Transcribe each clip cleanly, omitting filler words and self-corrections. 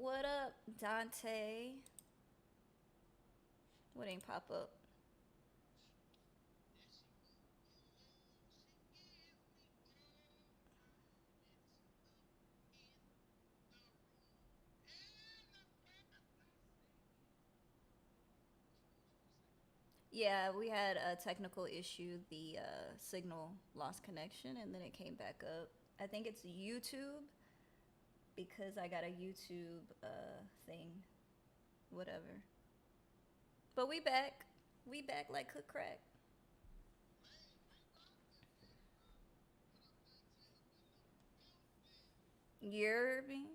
What up, Dante? What ain't pop up? Yeah, we had a technical issue. The signal lost connection and then it came back up. I think it's YouTube because I got a YouTube thing. Whatever. But we back. We back like cook crack. You're me.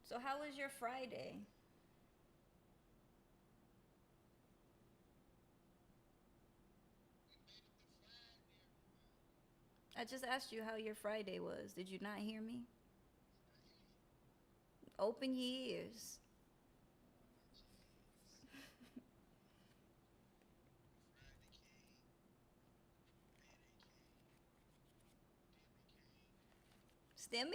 So how was your Friday? I just asked you how your Friday was. Did you not hear me? Open your ears. Stimmy?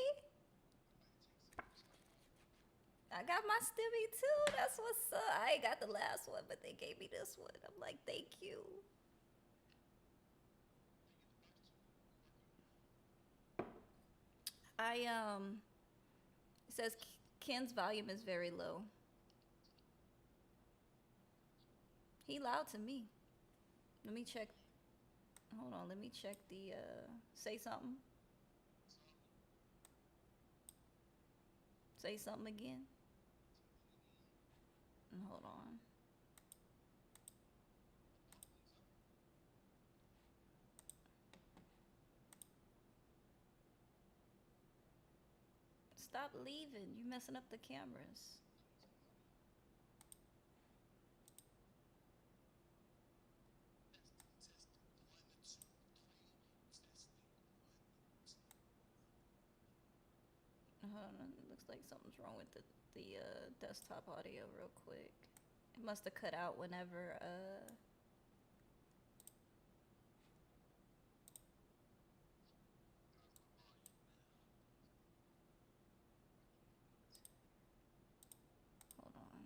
I got my stimmy too. That's what's up. I ain't got the last one, but they gave me this one. I'm like, thank you. I it says Ken's volume is very low. He loud to me. Let me check. Hold on. Let me check the. Say something. Say something again. Hold on. Stop leaving. You're messing up the cameras. Hold on. It looks like something's wrong with the desktop audio. Real quick. It must have cut out whenever. Hold on.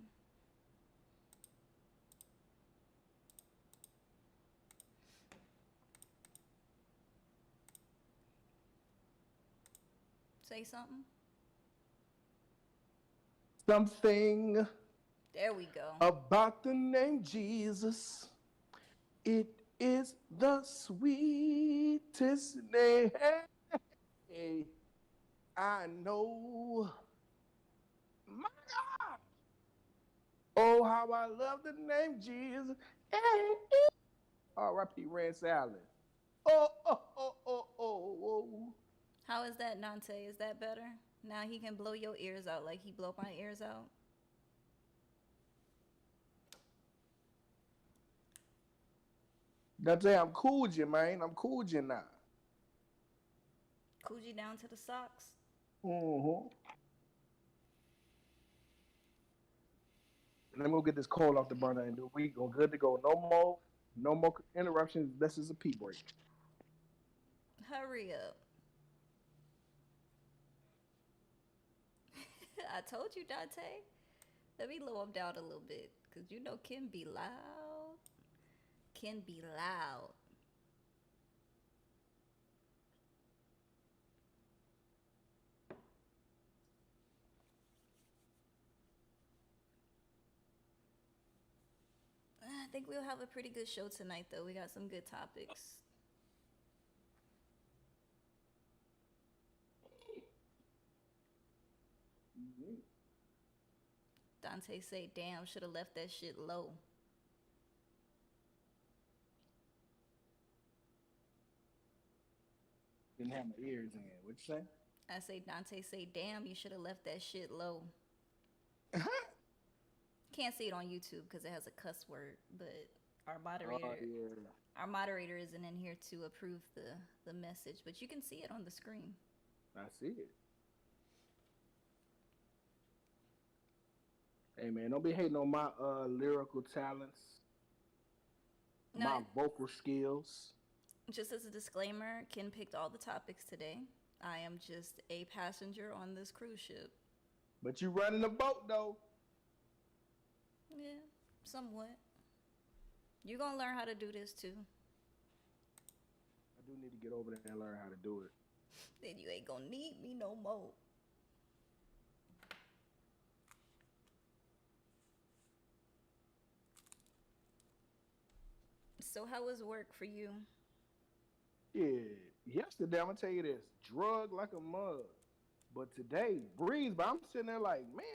Say something. Something There we go. about the name Jesus. It is the sweetest name I know. My God. Oh, how I love the name Jesus. R.I.P. Rance Allen. Oh. How is that, Nante? Is that better? Now he can blow your ears out like he blow my ears out. That's it. I'm Coogin, man. I'm Coogin now. Coogee down to the socks. Mm-hmm. Let me go get this coal off the burner and we go good to go. No more interruptions. This is a pee break. Hurry up. I told you, Dante. Let me lower him down a little bit. Because you know Ken be loud. Ken be loud. I think we'll have a pretty good show tonight, though. We got some good topics. Mm-hmm. Dante say, damn, should have left that shit low. Didn't have my ears in. What you say? I say, Dante say, damn, you should have left that shit low. Can't see it on YouTube because it has a cuss word, but our Oh moderator yeah, our moderator isn't in here to approve the message, but you can see it on the screen. I see it. Hey man, don't be hating on my lyrical talents. No, my vocal skills. just as a disclaimer, Ken picked all the topics today. I am just a passenger on this cruise ship. But you running the boat though. Yeah, somewhat. You're gonna learn how to do this too. I do need to get over there and learn how to do it. Then you ain't gonna need me no more. So how was work for you? Yeah. Yesterday, I'm gonna tell you this, drug like a mug. But today, breeze. But I'm sitting there like, man,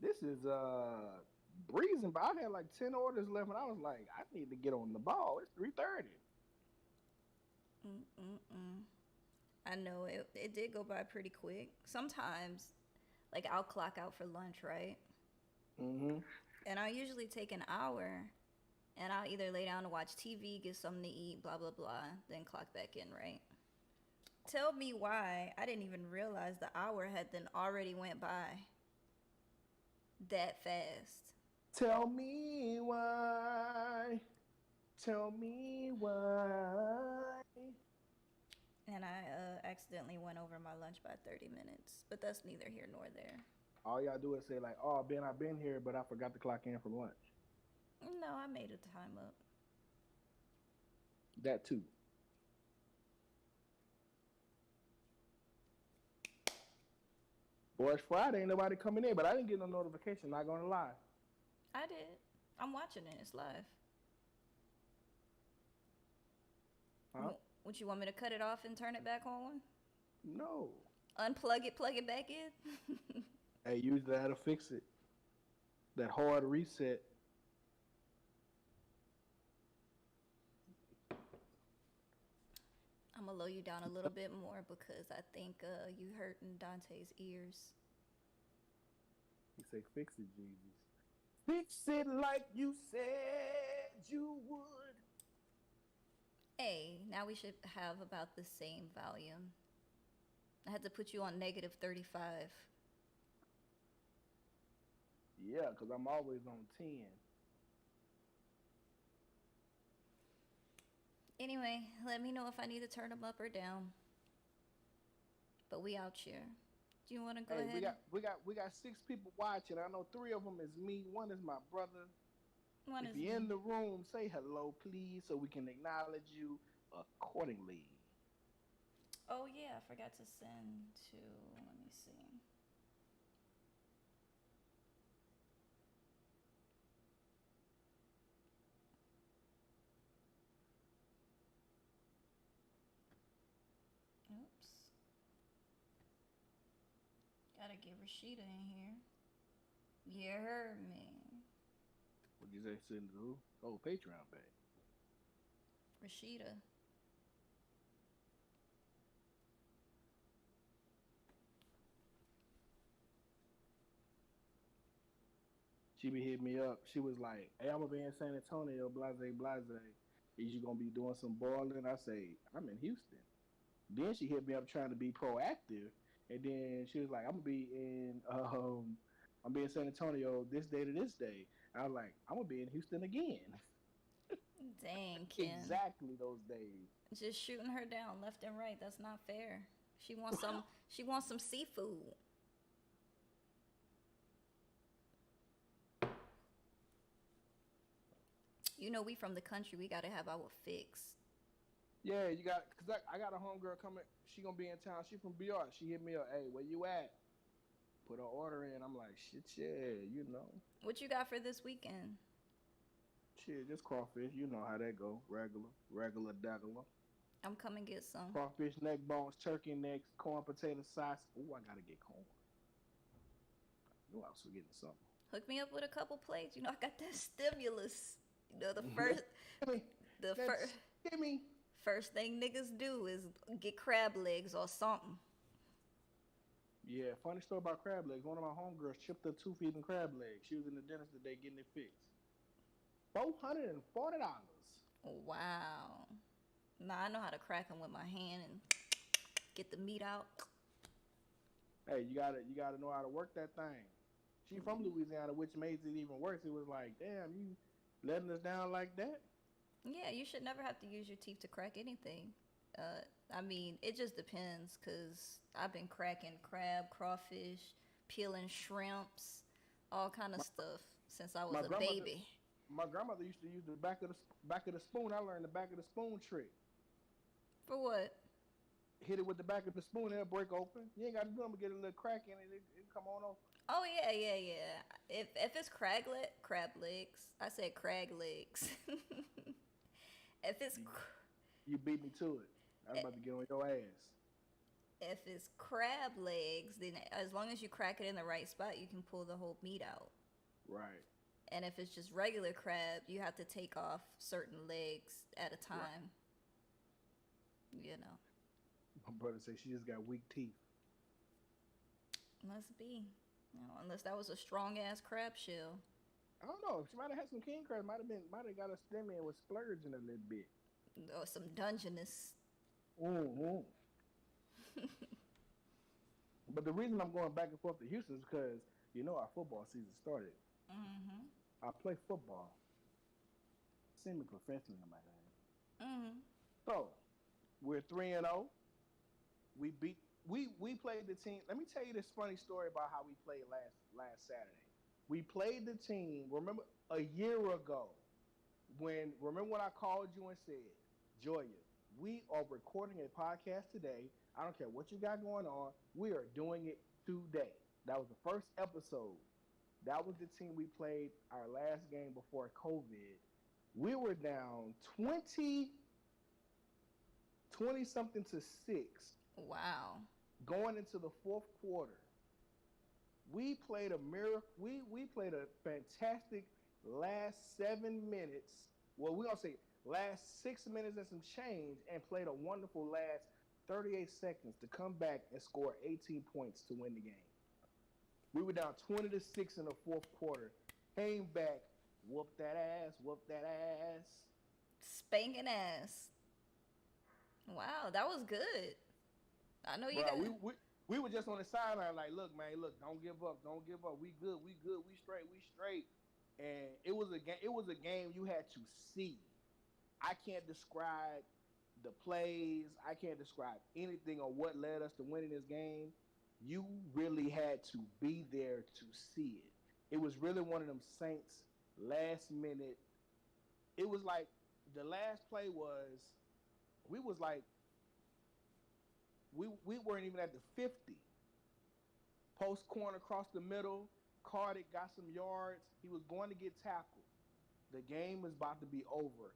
this is breezing. But I had like 10 orders left, and I was like, I need to get on the ball. It's 3:30. Mm-mm-mm. I know it did go by pretty quick. Sometimes, like I'll clock out for lunch, right? Mm-hmm. And I usually take an hour, and I'll either lay down to watch TV, get something to eat, blah blah blah, then clock back in, right? Tell me why I didn't even realize the hour had then already went by that fast. Tell me why. Tell me why. And I accidentally went over my lunch by 30 minutes, but that's neither here nor there. All y'all do is say like, "Oh, Ben, I've been here, but I forgot to clock in for lunch." No, I made a time up. That too. Boy, it's Friday, ain't nobody coming in, but I didn't get no notification. Not gonna lie. I did. I'm watching it. It's live. Huh? Would you want me to cut it off and turn it back on? No. Unplug it, plug it back in? Hey, usually that'll fix it. That hard reset. I'm gonna lower you down a little bit more because I think you hurting Dante's ears. You say, "Fix it, Jesus. Fix it like you said you would." Hey, now we should have about the same volume. I had to put you on negative 35. Yeah, because I'm always on 10. Anyway, let me know if I need to turn them up or down. But we out here. Do you want to go Hey, ahead? we got 6 people watching. I know 3 of them is me. One is my brother. One If is you're in me. the room, say hello, please, so we can acknowledge you accordingly. Oh yeah, I forgot to send to. Let me see. Oops. Gotta get Rashida in here. You heard me. What you say, send to who? Oh, Patreon page. Rashida. She be hitting me up. She was like, "Hey, I'm gonna be in San Antonio, blase blase. Is you gonna be doing some balling?" I say, "I'm in Houston." Then she hit me up trying to be proactive, and then she was like, I'm be in San Antonio this day to this day." I was like, "I'm gonna be in Houston again." Dang, Ken. Exactly those days. Just shooting her down left and right. That's not fair. She wants some. She wants some seafood. You know, we from the country. We gotta have our fix. Yeah, you got cause I got a homegirl coming. She gonna be in town. She from BR. She hit me up. "Hey, where you at?" Put her order in. I'm like, "Shit, yeah, you know, What you got for this weekend? shit, just crawfish. You know how that go. Regular, daggler. I'm coming get some. Crawfish neck bones, turkey necks, corn potato sauce. Ooh, I gotta get corn. You also getting something. Hook me up with a couple plates. You know, I got that stimulus. You know, the first, Gimme. the That's first, gimme. first thing niggas do is get crab legs or something. Yeah, funny story about crab legs. One of my homegirls chipped her tooth eating crab legs. She was in the dentist today getting it fixed. $440. Wow. Nah, I know how to crack them with my hand and get the meat out. Hey, you gotta know how to work that thing. She from Louisiana, which makes it even worse. It was like, damn, you letting us down like that. Yeah, you should never have to use your teeth to crack anything. I mean, it just depends, because I've been cracking crab, crawfish, peeling shrimps, all kind of My, stuff since I was my a grandmother, baby. my grandmother used to use the back of the spoon. I learned the back of the spoon trick. For what? Hit it with the back of the spoon, it'll break open. You ain't got to do nothing but get a little crack in it. It come on open. Oh yeah, yeah, yeah. If it's crab legs, I said crag legs. if it's You, you beat me to it. I'm about to get on your ass. if it's crab legs, then as long as you crack it in the right spot, you can pull the whole meat out. Right. And if it's just regular crab, you have to take off certain legs at a time. Right. You know. My brother said she just got weak teeth. Must be. You know, unless that was a strong ass crab shell. I don't know. She might have had some king crabs. Might have got a stem in with splurging a little bit. Or some Dungeness. Mm-hmm. But the reason I'm going back and forth to Houston is because our football season started. Mm-hmm. I play football, semi-professionally, I might add. Mm-hmm. So we're 3-0. We played the team. Let me tell you this funny story about how we played last Saturday. We played the team. Remember a year ago remember when I called you and said, Joya, we are recording a podcast today. I don't care what you got going on. We are doing it today. That was the first episode. That was the team we played our last game before COVID. We were down 20 something to 6. Wow. Going into the fourth quarter. We played a miracle. We played a fantastic last 7 minutes. Well, we're going to say last 6 minutes and some change, and played a wonderful last 38 seconds to come back and score 18 points to win the game. We were down 20 to 6 in the fourth quarter. Came back, whooped that ass. Spanking ass. Wow, that was good. I know you Bro, got. we were just on the sideline like, look, man, don't give up. We good, we straight. And it was a game you had to see. I can't describe the plays. I can't describe anything on what led us to winning this game. You really had to be there to see it. It was really one of them Saints last minute. It was like the last play was, we weren't even at the 50. Post corner across the middle. Cardick got some yards. He was going to get tackled. The game was about to be over.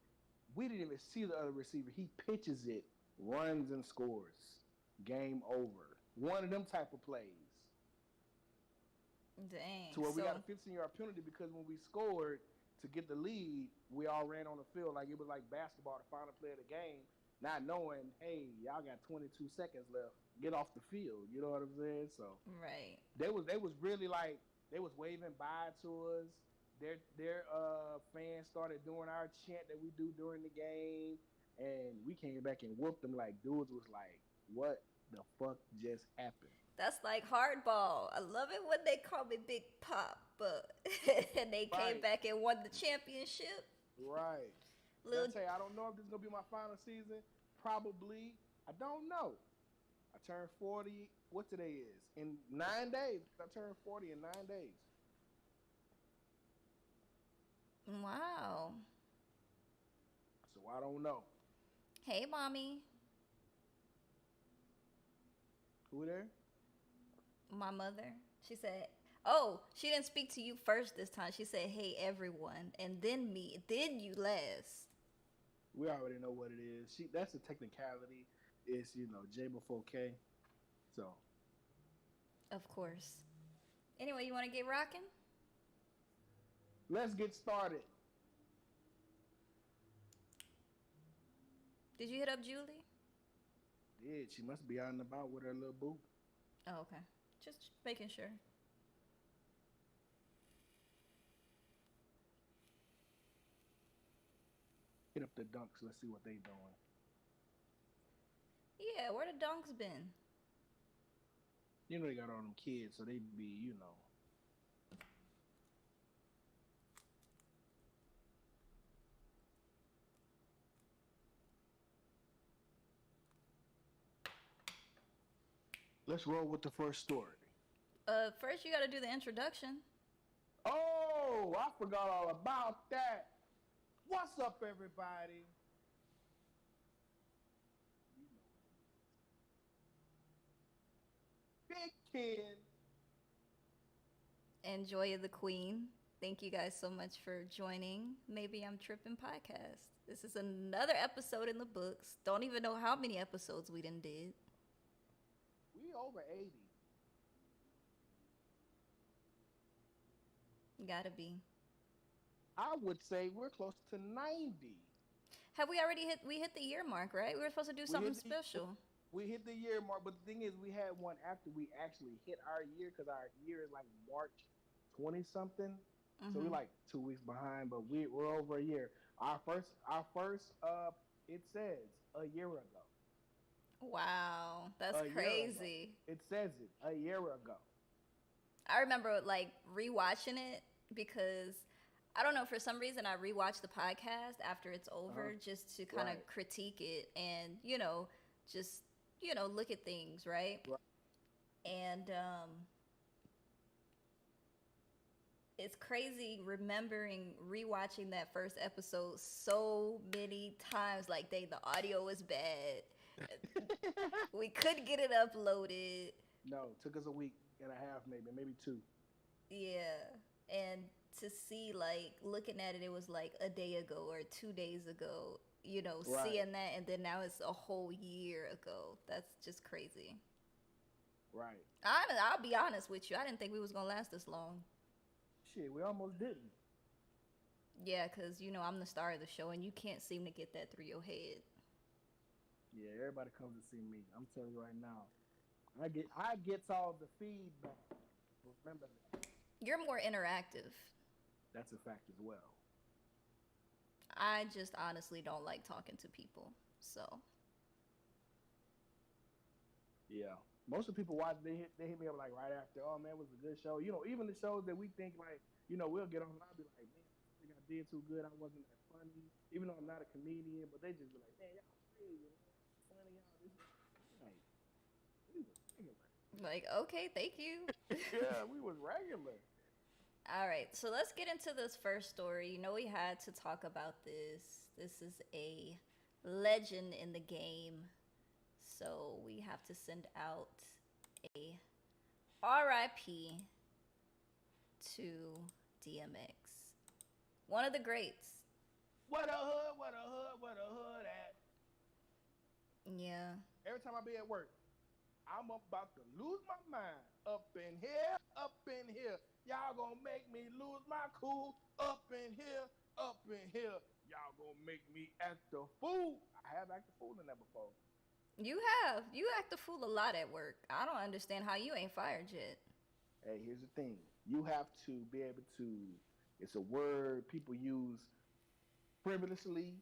We didn't even see the other receiver. He pitches it, runs and scores. Game over. One of them type of plays. Dang. To where we got a 15-yard penalty because when we scored to get the lead, we all ran on the field like it was like basketball, the final play of the game, not knowing, hey, y'all got 22 seconds left. Get off the field. You know what I'm saying? So right. They was really like, they was waving bye to us. Their fans started doing our chant that we do during the game, and we came back and whooped them. Like, dudes was like, what the fuck just happened? That's like hardball. I love it when they call me Big Pop, but and they came back and won the championship. Right. I tell you, I don't know if this is gonna be my final season. Probably. I don't know. I turned 40. What today is? In 9 days. I turned 40 in 9 days. Wow. So I don't know. Hey, mommy. Who there? My mother. She said, oh, she didn't speak to you first this time. She said, hey, everyone. And then me. Then you last. We already know what it is. That's a technicality. It's, J before K. So. Of course. Anyway, you want to get rocking? Let's get started. Did you hit up Julie? Did. She must be out and about with her little boo. Oh, okay. Just making sure. Hit up the Dunks. Let's see what they doing. Yeah, where the Dunks been? They got all them kids, so they be, Let's roll with the first story. First you got to do the introduction. Oh, I forgot all about that. What's up, everybody? You know what it is. Big Ken. And Joy of the Queen. Thank you guys so much for joining Maybe I'm Tripping podcast. This is another episode in the books. Don't even know how many episodes we done did. We over 80. Gotta be. I would say we're close to 90. Have we already hit the year mark, right? We were supposed to do something special. We hit the year mark, but the thing is, we had one after we actually hit our year because our year is like March 20 something. So we're like 2 weeks behind, but we're over a year. Our first it says a year ago. Wow, that's crazy. It says it a year ago. I remember like rewatching it because I don't know, for some reason I rewatched the podcast after it's over just to kind of critique it and, just, look at things, right? And it's crazy remembering rewatching that first episode so many times. Like the audio was bad. We couldn't get it uploaded. No, it took us a week and a half, maybe 2. Yeah, and to see, like, looking at it, it was like a day ago or 2 days ago. Seeing that, and then now it's a whole year ago. That's just crazy. Right. I'll be honest with you. I didn't think we was gonna last this long. Shit, we almost didn't. Yeah, because, I'm the star of the show, and you can't seem to get that through your head. Yeah, everybody comes to see me. I'm telling you right now. I get all the feedback. Remember that. You're more interactive. That's a fact as well. I just honestly don't like talking to people, so. Yeah. Most of the people watch, they hit me up like right after, oh man, it was a good show. Even the shows that we think like, we'll get on, I'll be like, man, I think I did too good. I wasn't that funny. Even though I'm not a comedian, but they just be like, man, y'all crazy, man. Funny, y'all. This like, we was regular. Like, okay, thank you. Yeah, we was regular. All right, so let's get into this first story. We had to talk about this. This is a legend in the game. So we have to send out a RIP to DMX. One of the greats. What a hood at. Yeah. Every time I be at work, I'm about to lose my mind. Up in here. Y'all gonna make me lose my cool. Up in here. Y'all gonna make me act a fool. I have acted a fool in that before. You have. You act a fool a lot at work. I don't understand how you ain't fired yet. Hey, here's the thing. You have to be able to, it's a word people use frivolously,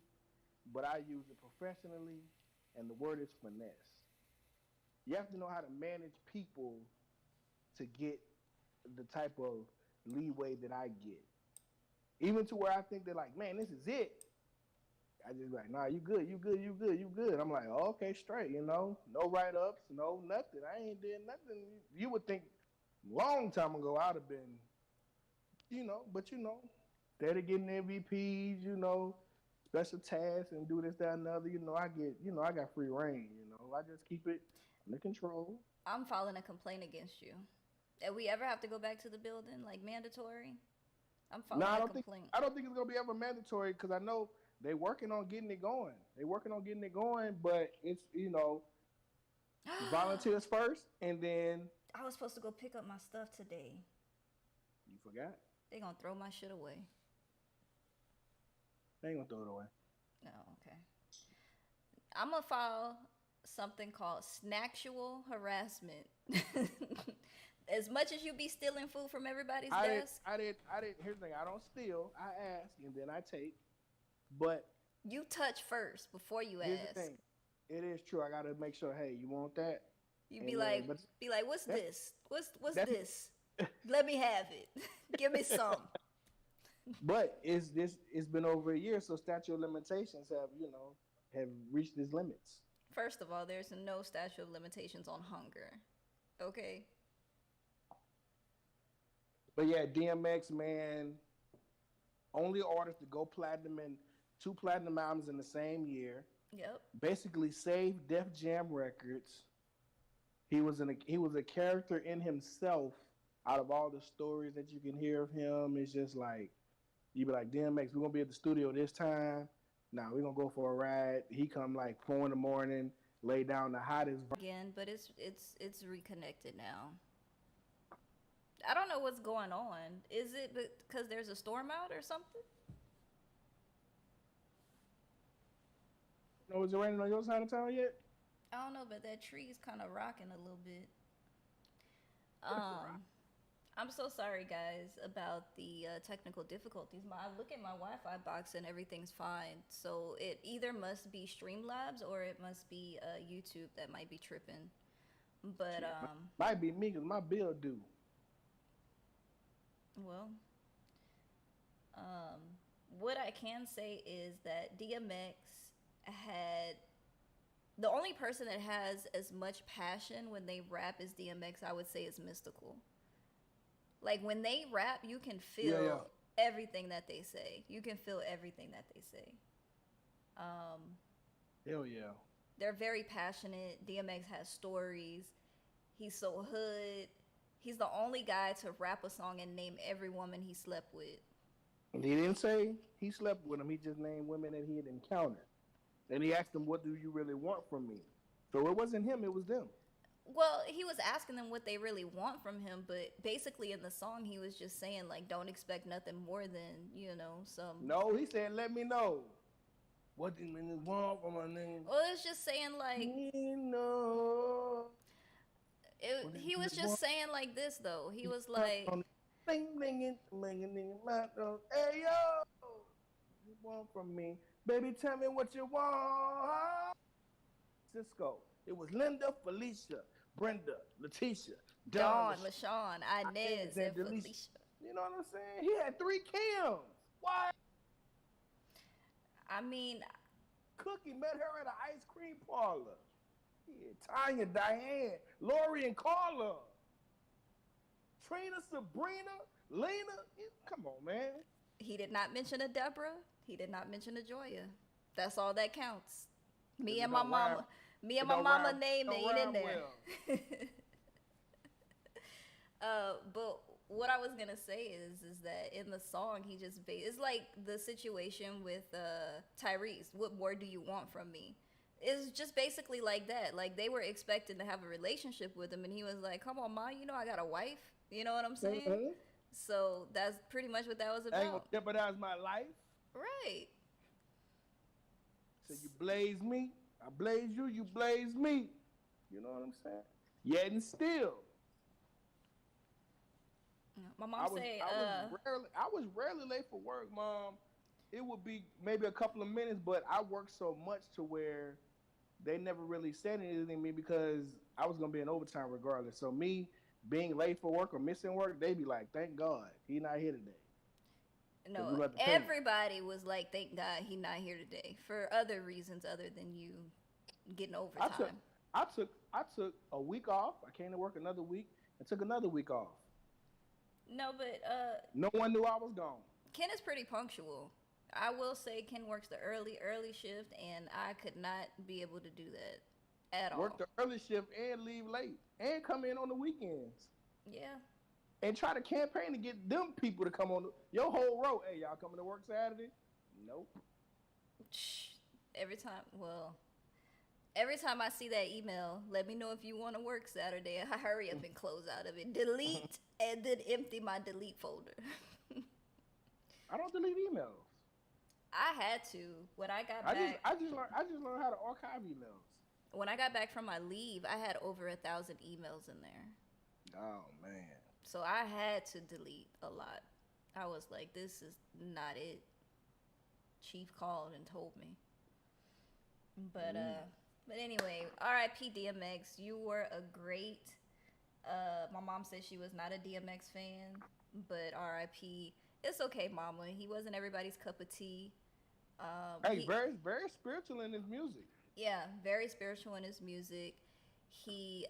but I use it professionally, and the word is finesse. You have to know how to manage people to get the type of leeway that I get. Even to where I think they're like, man, this is it. I just be like, nah, you good. I'm like, oh, okay, straight, no write-ups, no nothing. I ain't did nothing. You would think long time ago I'd have been, but steady getting MVPs, special tasks and do this, that, and the other. I got free reign, I just keep it under control. I'm filing a complaint against you. If we ever have to go back to the building, like mandatory, I'm filing a complaint. I don't think it's going to be ever mandatory because I know they're working on getting it going. But it's, volunteers first, and then... I was supposed to go pick up my stuff today. You forgot? They're going to throw my shit away. They ain't going to throw it away. Oh, okay. I'm going to file something called snacksual harassment. As much as you be stealing food from everybody's desk. I didn't. Here's the thing. I don't steal. I ask, and then I take. But you touch first before you here's ask. The thing. It is true. I gotta make sure. Hey, you want that? You be like, what's this? What's this? Let me have it. Give me some. But it's been over a year, so statute of limitations have reached its limits. First of all, there's no statute of limitations on hunger. Okay. But yeah, DMX, man, only artist to go platinum in two platinum albums in the same year. Yep. Basically saved Def Jam Records. He was a character in himself. Out of all the stories that you can hear of him, it's just like you be like, DMX, we're gonna be at the studio this time. Now we're gonna go for a ride. He come like 4 in the morning, lay down the hottest. Again, but it's reconnected now. I don't know what's going on. Is it because there's a storm out or something? No, is it raining on your side of town yet? I don't know, but that tree's kind of rocking a little bit. What is it, Rock? Um, I'm so sorry, guys, about the technical difficulties. I look at my Wi-Fi box and everything's fine. So it either must be Streamlabs or it must be YouTube that might be tripping. But Shit, might be me because my bill due. well, um, what I can say is that DMX had the only person that has as much passion when they rap as DMX, I would say, is Mystical. Like when they rap, you can feel Yeah. everything that they say. You can feel everything that they say. Um, Hell yeah. they're very passionate. DMX has stories. He's so hood. He's the only guy to rap a song and name every woman he slept with. And he didn't say he slept with him. He just named women that he had encountered. And he asked them, "What do you really want from me?" So it wasn't him; it was them. Well, he was asking them what they really want from him, but basically in the song he was just saying like don't expect nothing more than, some. No, he said, "Let me know what do you want from my name." Well, it's just saying like You know what do he you was just want saying like this though. He was like, from me? Bling bling it, bling it, bling it, hey yo, what you want from me, baby? Tell me what you want. Cisco. It was Linda, Felicia, Brenda, Leticia, Dawn, Dawn, LaShawn, Inez, and Felicia. You know what I'm saying? He had 3 Kims. What? I mean, Cookie met her at an ice cream parlor. Yeah, Tanya, Diane, Lori, and Carla. Trina, Sabrina, Lena. Come on, man. he did not mention a Deborah. He did not mention a Joya. That's all that counts. Me It and my don't rhyme. mama. Me It and my don't mama rhyme. name Don't ain't in rhyme there. well. But what I was gonna say is that in the song he just it's like the situation with Tyrese. What more do you want from me? It's just basically like that. Like they were expecting to have a relationship with him, and he was like, "Come on, ma, you know I got a wife." You know what I'm saying? Mhm. So that's pretty much what that was I ain't gonna about. jeopardize my life. Right. So you blaze me, I blaze you, you blaze me. You know what I'm saying? Yet and still, My I mom was say, I was rarely late for work, Mom. It would be maybe a couple of minutes, but I worked so much to where they never really said anything to me because I was gonna be in overtime regardless. So me being late for work or missing work, they'd be like, "Thank God he not here today, because we no, about to pay him." everybody was like, thank God he not here today for other reasons other than you getting I took, overtime. I took a week off. I came to work another week and took another week off. No, but No one knew I was gone. Ken is pretty punctual. I will say Ken works the early shift, and I could not be able to do that at Work all. the early shift and leave late and come in on the weekends Yeah. and try to campaign to get them people to come on your whole row. Hey, y'all coming to work Saturday? Nope. Every time, well, every time I see that email, let me know if you want to work Saturday. I hurry up and close out of it. Delete and then empty my delete folder. I don't delete emails. I had to when I got I just back. I just learned how to archive emails. When I got back from my leave, I had over 1,000 emails in there. Oh man. So I had to delete a lot. I was like, this is not it. Chief called and told me. But anyway, R.I.P. DMX. You were a great. My mom said she was not a DMX fan, but R.I.P. It's okay, Mama. He wasn't everybody's cup of tea. Hey, very very spiritual in his music. Yeah, very spiritual in his music. He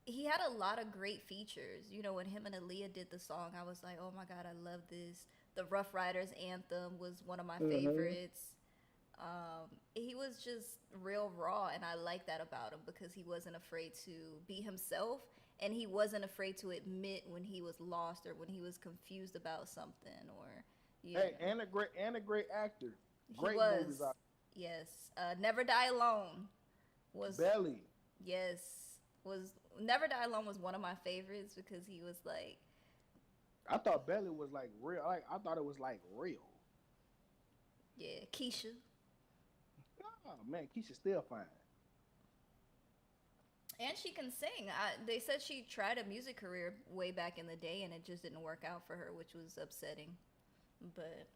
he had a lot of great features. You know, when him and Aaliyah did the song, I was like, oh my god, I love this. The Rough Riders anthem was one of my Mm-hmm. favorites. He was just real raw, and I like that about him because he wasn't afraid to be himself, and he wasn't afraid to admit when he was lost or when he was confused about something, or you Hey, know, and a great actor. he Great movies was. out. Yes, Never Die Alone was. Belly. Yes, was Never Die Alone was one of my favorites because he was like, I thought Belly was like real. Like I thought it was like real. yeah, Keisha. Oh man, Keisha still fine. And she can sing. They said she tried a music career way back in the day, and it just didn't work out for her, which was upsetting. But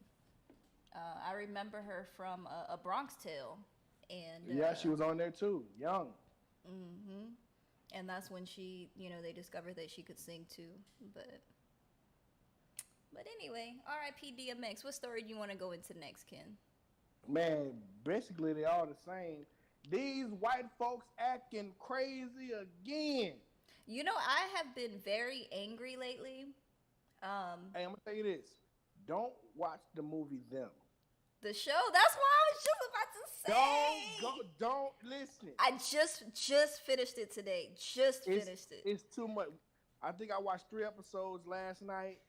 I remember her from a Bronx Tale, and Yeah, she was on there too. Young. hmm and that's when she, they discovered that she could sing too. But anyway, R.I.P. DMX. What story do you want to go into next, Ken? Man, basically they all the same. These white folks acting crazy again. I have been very angry lately. Um, Hey, I'm gonna tell you this. Don't watch the movie Them. the show. That's what I was just about to Don't go. say. Don't listen. I just finished it today. Just It's finished it. it's too much. I think I watched 3 episodes last night.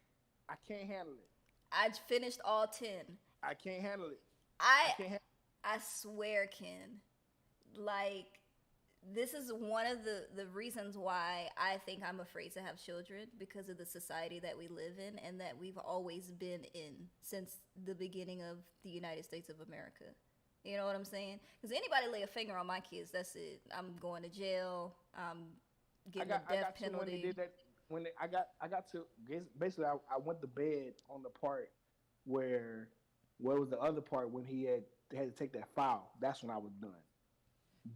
I can't handle it. I finished all 10. I can't handle it. I I can't. I swear, Ken. Like, this is one of the reasons why I think I'm afraid to have children, because of the society that we live in and that we've always been in since the beginning of the United States of America. You know what I'm saying? Because anybody lay a finger on my kids, that's it. I'm going to jail. I'm getting I the death got to when they penalty. did that. I got to basically I went to bed on the part where was the other part when had to take that file. That's when I was done.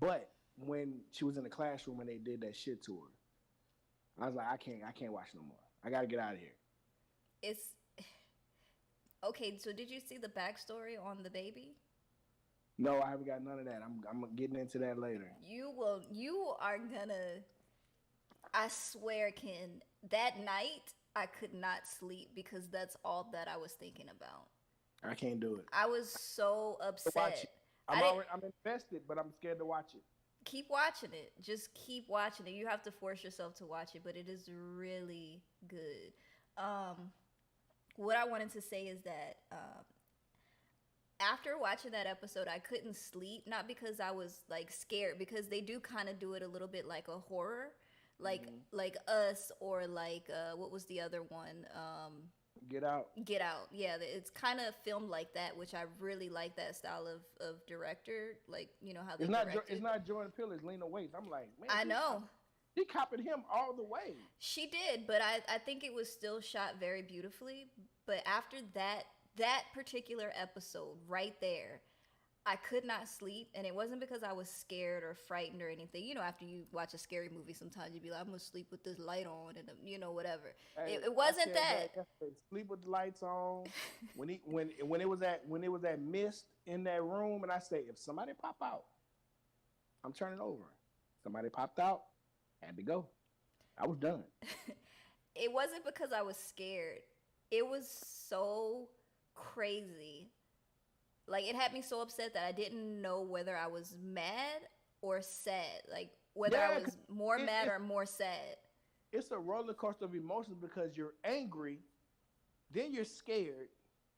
But when she was in the classroom and they did that shit to her, I was like, I can't watch no more. I got to get out of here. It's okay. So did you see the backstory on the baby? No, I haven't got none of that. I'm getting into that later. You will. You are gonna. I swear, Ken. That night, I could not sleep because that's all that I was thinking about. I can't do it. I was so Watch upset. it. I didn't I'm invested, but I'm scared to watch it. keep watching it. Just keep watching it. You have to force yourself to watch it, but it is really good. Um, what I wanted to say is that after watching that episode, I couldn't sleep. Not because I was like scared, because they do kind of do it a little bit like a horror, like Hmm. like Us, or like what was the other one? Get out. Get Out. Yeah, it's kind of filmed like that, which I really like that style of director. Like, how they It's directed. not Jordan Peele. It's Lena Waithe. I'm like, man, I know. she copied him all the way. She did, but I think it was still shot very beautifully. But after that particular episode right there, I could not sleep, and it wasn't because I was scared or frightened or anything. After you watch a scary movie, sometimes you'd be like, "I'm gonna sleep with this light on," and whatever. Hey, It I wasn't said that. that yesterday. Sleep with the lights on. When it was that mist in that room, and I say, if somebody pop out, I'm turning over. Somebody popped out, had to go. I was done. It wasn't because I was scared. It was so crazy. Like, it had me so upset that I didn't know whether I was mad or sad. Like, whether I Yeah, was more it, mad it, or more sad. it's a roller coaster of emotions because you're angry, then you're scared,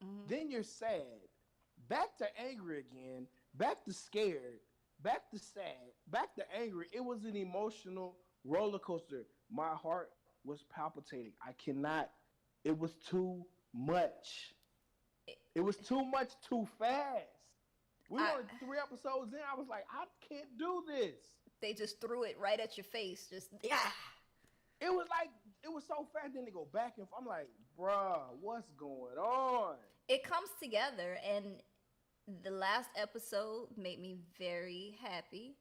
Hmm then you're sad, back to angry again, back to scared, back to sad, back to angry. It was an emotional roller coaster. My heart was palpitating. I cannot. It was too much. It was too much too fast. We I were 3 episodes in. I was like, I can't do this. They just threw it right at your face. Just yeah. It was like it was so fast. Then they go back and I'm like, bruh, what's going on? It comes together, and the last episode made me very happy.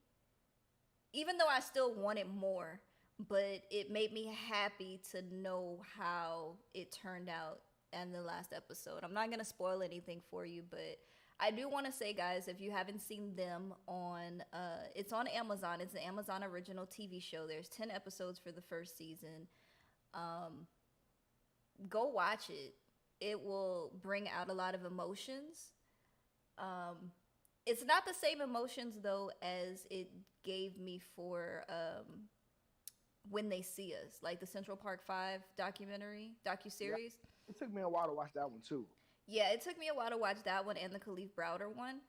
Even though I still wanted more, but it made me happy to know how it turned out in the last episode. I'm not gonna spoil anything for you, but I do want to say, guys, if you haven't seen them on, it's on Amazon. It's an Amazon original TV show. There's 10 episodes for the first season. Um, go watch it. It will bring out a lot of emotions. Um, it's not the same emotions though as it gave me for When They See Us, like the Central Park 5 docu Yeah, series. it took me a while to watch that one too. Yeah, it took me a while to watch that one and the Khalif Browder one,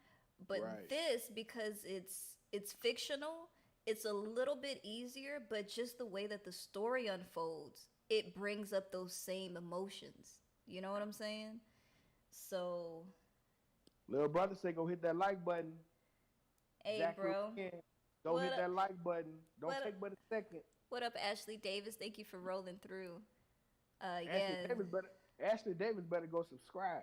but Right. this, because it's fictional, it's a little bit easier. But just the way that the story unfolds, it brings up those same emotions. You know what I'm saying? So, Little brother say go hit that like button. hey, Zachary bro, again. Go what hit up? that like button. Don't What up? take but a second. What up, Ashley Davis? Thank you for rolling through. Ashley Yeah, Davis better Ashley Davis better go subscribe.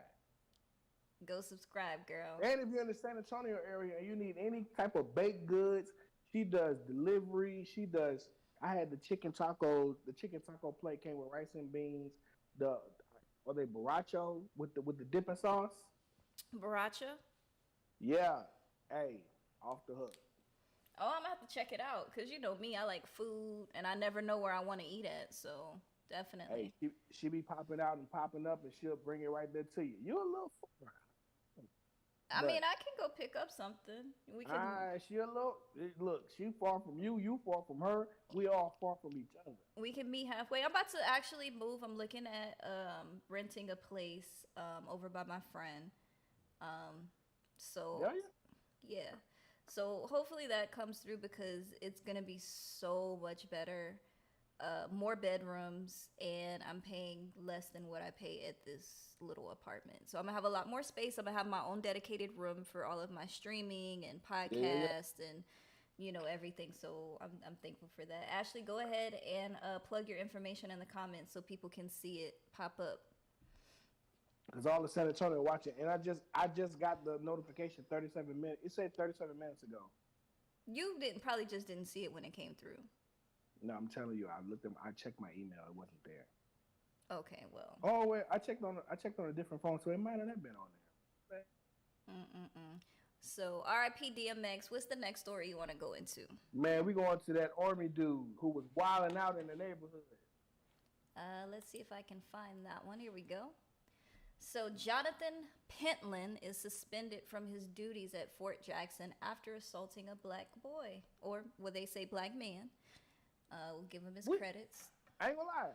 go subscribe, girl. And if you're in the San Antonio area and you need any type of baked goods, she does delivery. She does. I had the chicken tacos. The chicken taco plate came with rice and beans. The are they borracho with the dipping sauce? Baracha. Yeah. Hey, off the hook. Oh, I'm gonna have to check it out because you know me, I like food and I never know where I want to eat at. So Hey, definitely. she be popping out and popping up, and she'll bring it right there to you. You're a little far, I mean, but I can go pick up something. We can she a little. Look, she far from you. You far from her. We all far from each other. we can meet halfway. I'm about to actually move. I'm looking at renting a place over by my friend. Um, so Yeah, yeah. So hopefully that comes through because it's gonna be so much better. More bedrooms, and I'm paying less than what I pay at this little apartment. So I'm gonna have a lot more space. I'm gonna have my own dedicated room for all of my streaming and yeah. podcast and everything. So I'm thankful for that. Ashley, go ahead and plug your information in the comments so people can see it pop up. Because all the San Antonio watching, and I just got the notification 37 minutes. It said 37 minutes ago. You didn't probably just didn't see it when it came through. No, I'm telling you, I checked my email. It wasn't there. Okay, well, Oh wait, I checked on a different phone, so it might not have been on there. mm-mm-mm. So RIP DMX. What's the next story you want to go into? Man, we going to that army dude who was wilding out in the neighborhood. Let's see if I can find that one. Here we go. So Jonathan Pentland is suspended from his duties at Fort Jackson after assaulting a black boy, or what they say, black man. We'll give him his What? credits. I ain't gonna lie,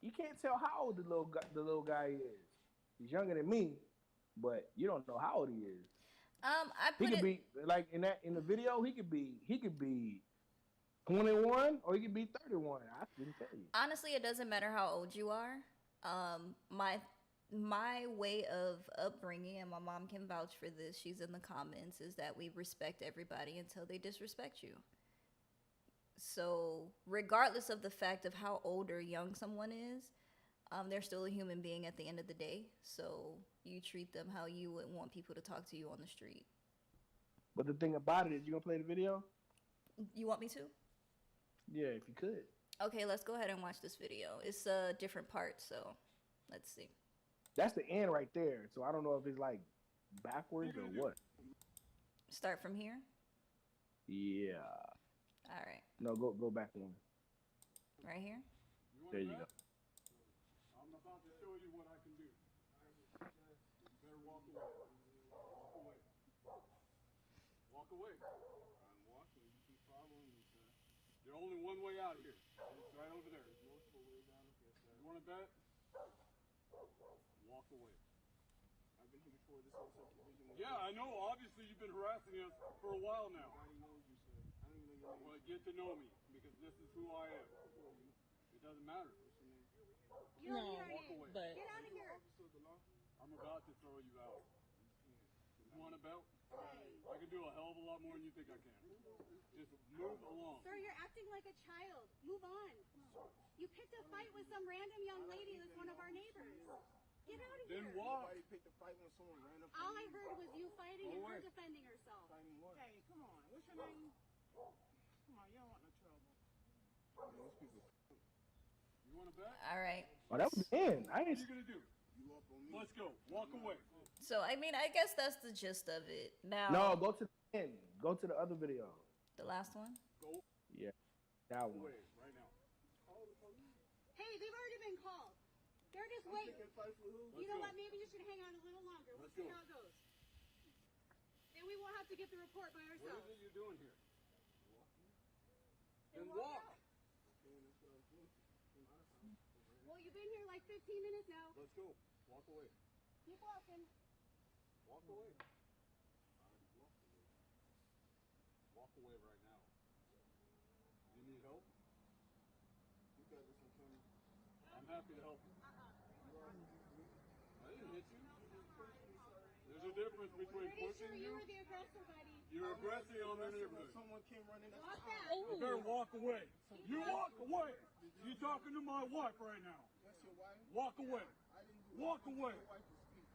you can't tell how old the little guy is. He's younger than me, but you don't know how old he is. I He put could it be like in the video. He could be 21 or he could be 31. I couldn't tell you. honestly. It doesn't matter how old you are. My way of upbringing, and my mom can vouch for this. She's in the comments. Is that we respect everybody until they disrespect you. So regardless of the fact of how old or young someone is, they're still a human being at the end of the day. So you treat them how you would want people to talk to you on the street. But the thing about it is, you gonna play the video? You want me to? Yeah, if you could. Okay, let's go ahead and watch this video. It's a different part, so let's see. That's the end right there. So I don't know if it's like backwards or what. Start from here. Yeah. All right, No, go back one. right here. There you go. I'm about to show you what I can do. You better walk away. Walk away. Walk away. I'm walking. You keep following me, sir. There's only one way out of here. It's right over there. There's multiple ways out of here, sir. You want to bet? Walk away. I've been here before. This whole subdivision. Yeah, I know. Obviously, you've been harassing us for a while now. Nobody knows you, sir. I don't even know your name. Well, get to know me because this is who I am. It doesn't matter. You're No, here. walk away. Get out of here. I'm about to throw you out. You want a belt? I can do a hell of a lot more than you think I can. Just move along. Sir, you're acting like a child. Move on. You picked a fight with some random young lady that's one of our neighbors. Get out of Then here. walk. Picked a fight when someone ran up All I heard was you fighting and her away. defending herself. fighting what? Hey, come on. What's your name? Come on, you don't want no trouble. Those people. You want to bet? All right. Oh, that was the end. I What are ain't. you gonna do? You up on me? Let's go. Walk away. So I mean, I guess that's the gist of it. Now, No, go to the end. Go to the other video. the last one. Go Yeah, that one. away right now. Hey, they've already been called. They're just waiting. Picking fights with who? You know go. what? Maybe you should hang on a little longer. We'll Let's see go. how it goes. Then we won't have to get the report by What ourselves. is it you're doing here? Then Then walk walk. out. Well, you've been here like 15 minutes now. Let's go. Walk away. Keep walking. Walk away. Walk away right now. You need help? You got this on camera. I'm happy to help you. I didn't hit you. There's a difference between Pretty sure pushing you you. were the aggressor, buddy. You're aggressing on the neighborhood. Someone came running up. Walk back. You better walk away. You walk away. You're talking to my wife right now. That's your wife? Walk away. I didn't do Walk it. away. Your wife is speak.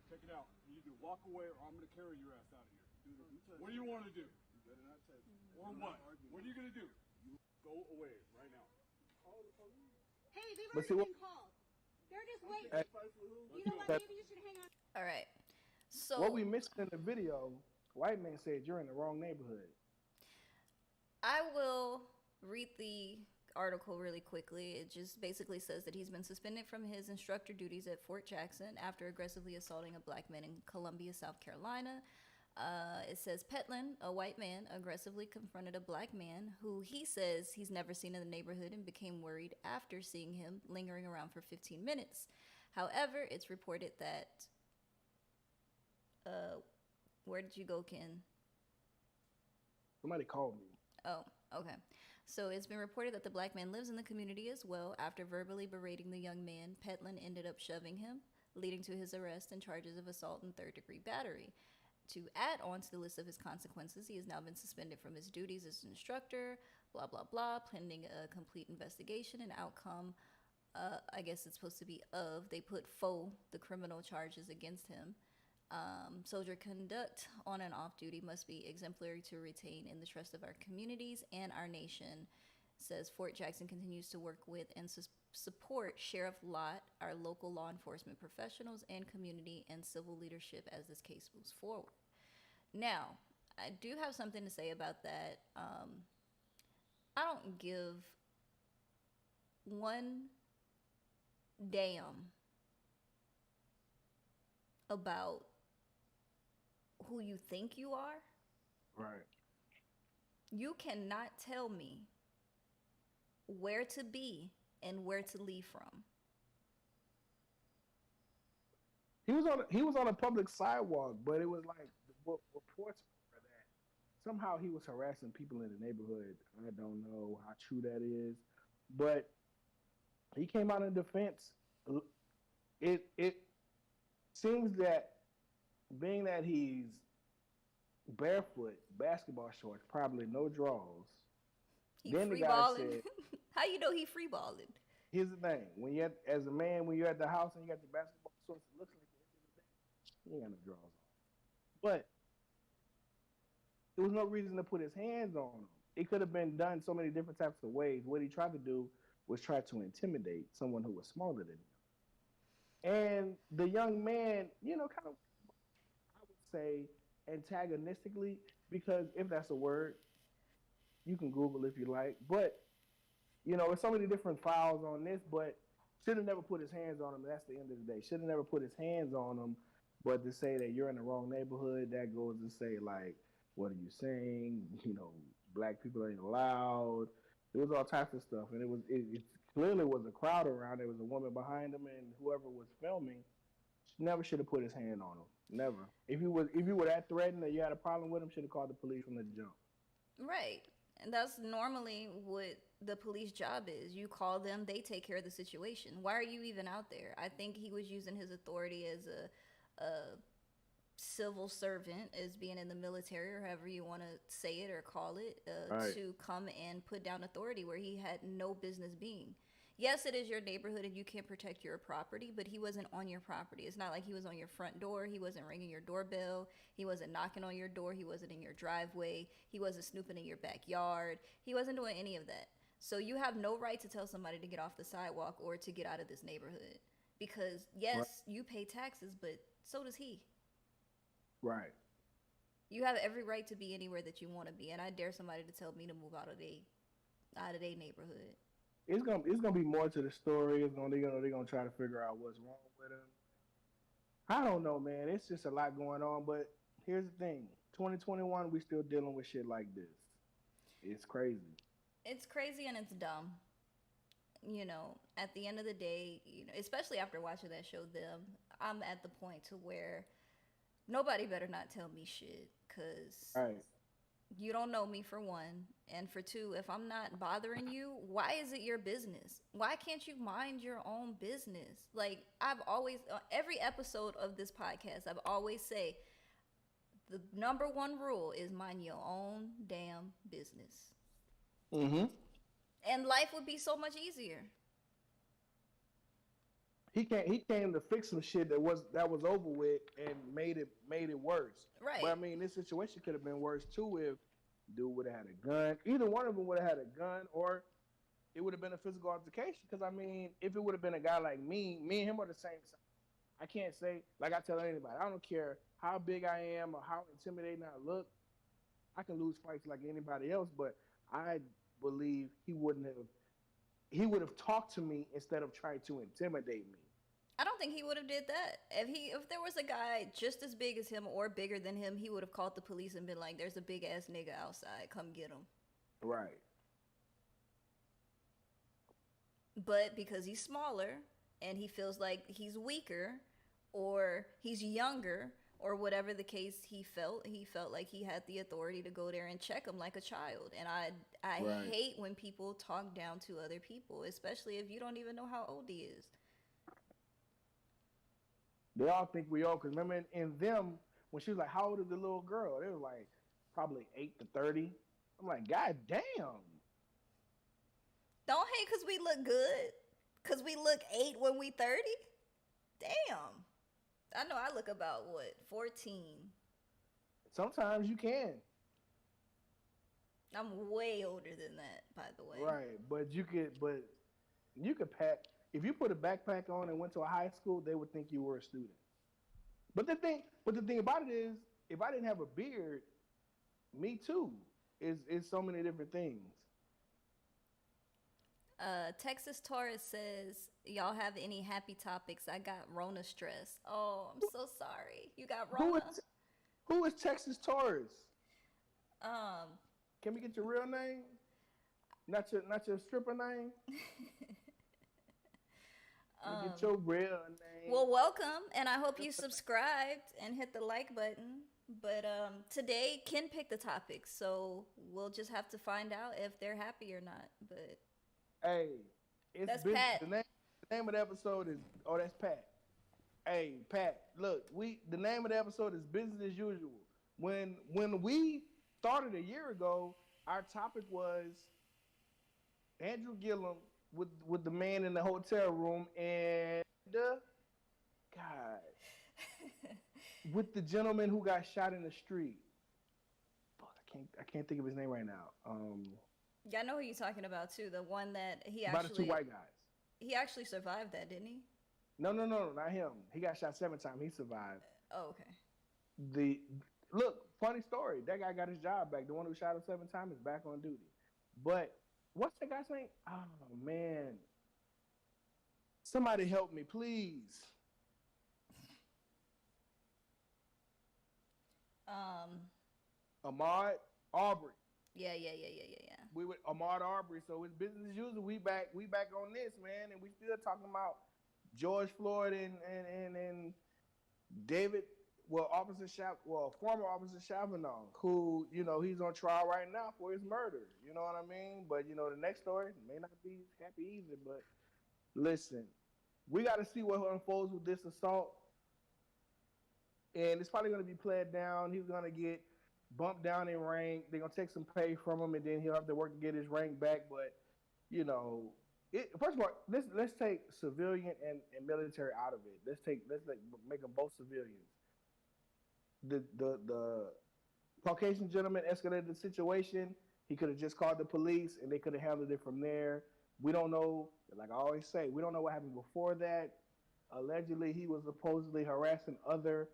Check it out. You do. Walk away or I'm going to carry your ass out of here. Dude, if you touch What do you want to do? you better not touch me. Or what? What are you going to do? You go away right now. Hey, they've But already see what- been called. They're just waiting. Hey. Fights with who? You know what? But- Maybe you should hang on. All right. So What we missed in the video, white man said you're in the wrong neighborhood. I will read the article really quickly. It just basically says that he's been suspended from his instructor duties at Fort Jackson after aggressively assaulting a black man in Columbia, South Carolina. It says Petlin, a white man, aggressively confronted a black man who he says he's never seen in the neighborhood and became worried after seeing him lingering around for 15 minutes. However, it's reported that. Where did you go, Ken? Somebody called me. Oh, okay. So it's been reported that the black man lives in the community as well. After verbally berating the young man, Petlin ended up shoving him, leading to his arrest and charges of assault and third-degree battery. To add on to the list of his consequences, he has now been suspended from his duties as an instructor, blah, blah, blah, pending a complete investigation and outcome. I guess it's supposed to be of. They put faux, the criminal charges against him. Soldier conduct on and off duty must be exemplary to retain in the trust of our communities and our nation. Says Fort Jackson continues to work with and support Sheriff Lott, our local law enforcement professionals and community and civil leadership as this case moves forward. Now, I do have something to say about that. I don't give one damn about who you think you are. Right. You cannot tell me where to be and where to leave from. He was on a public sidewalk, but it was like what reports were that somehow he was harassing people in the neighborhood. I don't know how true that is, but he came out in defense. It seems that being that he's barefoot, basketball shorts, probably no draws. He Then the free guy balling. said- How you know he free balling? Here's the thing: when you as a man, when you're at the house and you got the basketball shorts, it looks like the end of the day, you ain't got no draws on. But there was no reason to put his hands on him. It could have been done so many different types of ways. What he tried to do was try to intimidate someone who was smaller than him. And the young man, kind of, I would say, antagonistically, because if that's a word, you can Google if you like. But, there's so many different files on this, but should have never put his hands on him. That's the end of the day. Should have never put his hands on him. But to say that you're in the wrong neighborhood, that goes to say, like, what are you saying? Black people ain't allowed. There was all types of stuff. And it clearly was a crowd around. There was a woman behind him, and whoever was filming never should have put his hand on him. Never. If you were that threatened or you had a problem with him, should have called the police from the jump. Right. And that's normally what the police job is. You call them, they take care of the situation. Why are you even out there? I think he was using his authority as a civil servant, as being in the military, or however you want to say it or call it, Right. to come and put down authority where he had no business being. Yes, it is your neighborhood and you can't protect your property, but he wasn't on your property. It's not like he was on your front door. He wasn't ringing your doorbell. He wasn't knocking on your door. He wasn't in your driveway. He wasn't snooping in your backyard. He wasn't doing any of that. So you have no right to tell somebody to get off the sidewalk or to get out of this neighborhood. Because, yes, you pay taxes, but So does he. Right. You have every right to be anywhere that you want to be, and I dare somebody to tell me to move out of their neighborhood. It's gonna be more to the story. They're gonna try to figure out what's wrong with him. I don't know, man. It's just a lot going on. But here's the thing: 2021, we still dealing with shit like this. It's crazy. It's crazy and it's dumb. You know, at the end of the day, you know, especially after watching that show, Them, I'm at the point to where nobody better not tell me shit, cause Right. you don't know me for one, and for two, if I'm not bothering you, why is it your business? Why can't you mind your own business? Like I've always, every episode of this podcast, I've always say the number one rule is mind your own damn business, Mm-hmm. and life would be so much easier. He came to fix some shit that was over with and made it worse. Right. But I mean, this situation could have been worse too if dude would have had a gun. Either one of them would have had a gun, or it would have been a physical altercation. Because I mean, if it would have been a guy like me and him are the same size. I can't say, like I tell anybody, I don't care how big I am or how intimidating I look. I can lose fights like anybody else, but I believe he would have talked to me instead of trying to intimidate me. I don't think he would have did that. If there was a guy just as big as him or bigger than him, he would have called the police and been like, "There's a big ass nigga outside. Come get him." Right. But because he's smaller and he feels like he's weaker or he's younger or whatever the case he felt like he had the authority to go there and check him like a child. And I Right. hate when people talk down to other people, especially if you don't even know how old he is. They all think we old. Because remember in Them, when she was like, how old is the little girl? They were like, probably 8 to 30. I'm like, God damn. Don't hate because we look good. Because we look 8 when we 30. Damn. I know I look about, 14. Sometimes you can. I'm way older than that, by the way. Right. But you could pack. If you put a backpack on and went to a high school, they would think you were a student. But the thing about it is, if I didn't have a beard, me too. Is so many different things. Texas Taurus says, y'all have any happy topics? I got Rona stress. Oh, I'm so sorry. You got Rona? Who is Texas Taurus? Um, Can we get your real name? Not your stripper name? Let me get your real name. well, welcome, and I hope you subscribed and hit the like button. But today, Ken picked the topics, so we'll just have to find out if they're happy or not. But Hey, That's Pat. The name of the episode is that's Pat. Hey, Pat, look, the name of the episode is business as usual. When we started a year ago, our topic was Andrew Gillum with the man in the hotel room and God, with the gentleman who got shot in the street. Fuck, I can't think of his name right now. yeah, I know who you're talking about too. The one that he About the two actually white guys. he actually survived that, didn't he? No, not him. He got shot 7 times. He survived. Oh, okay. Look, funny story. That guy got his job back. The one who shot him 7 times is back on duty. But what's that guy's name? Oh man. Somebody help me, please. Ahmaud Arbery. Yeah. We with Ahmaud Arbery, so it's business as usual. We back on this, man, and we still talking about George Floyd and David, former Officer Chavanaugh, who, he's on trial right now for his murder. You know what I mean? But the next story may not be happy either. But listen, we got to see what unfolds with this assault, and it's probably going to be played down. He's going to get bumped down in rank. They're going to take some pay from him, and then he'll have to work to get his rank back. But first of all, let's take civilian and military out of it. Let's make them both civilians. The Caucasian gentleman escalated the situation. He could have just called the police, and they could have handled it from there. We don't know. Like I always say, we don't know what happened before that. Allegedly, he was supposedly harassing other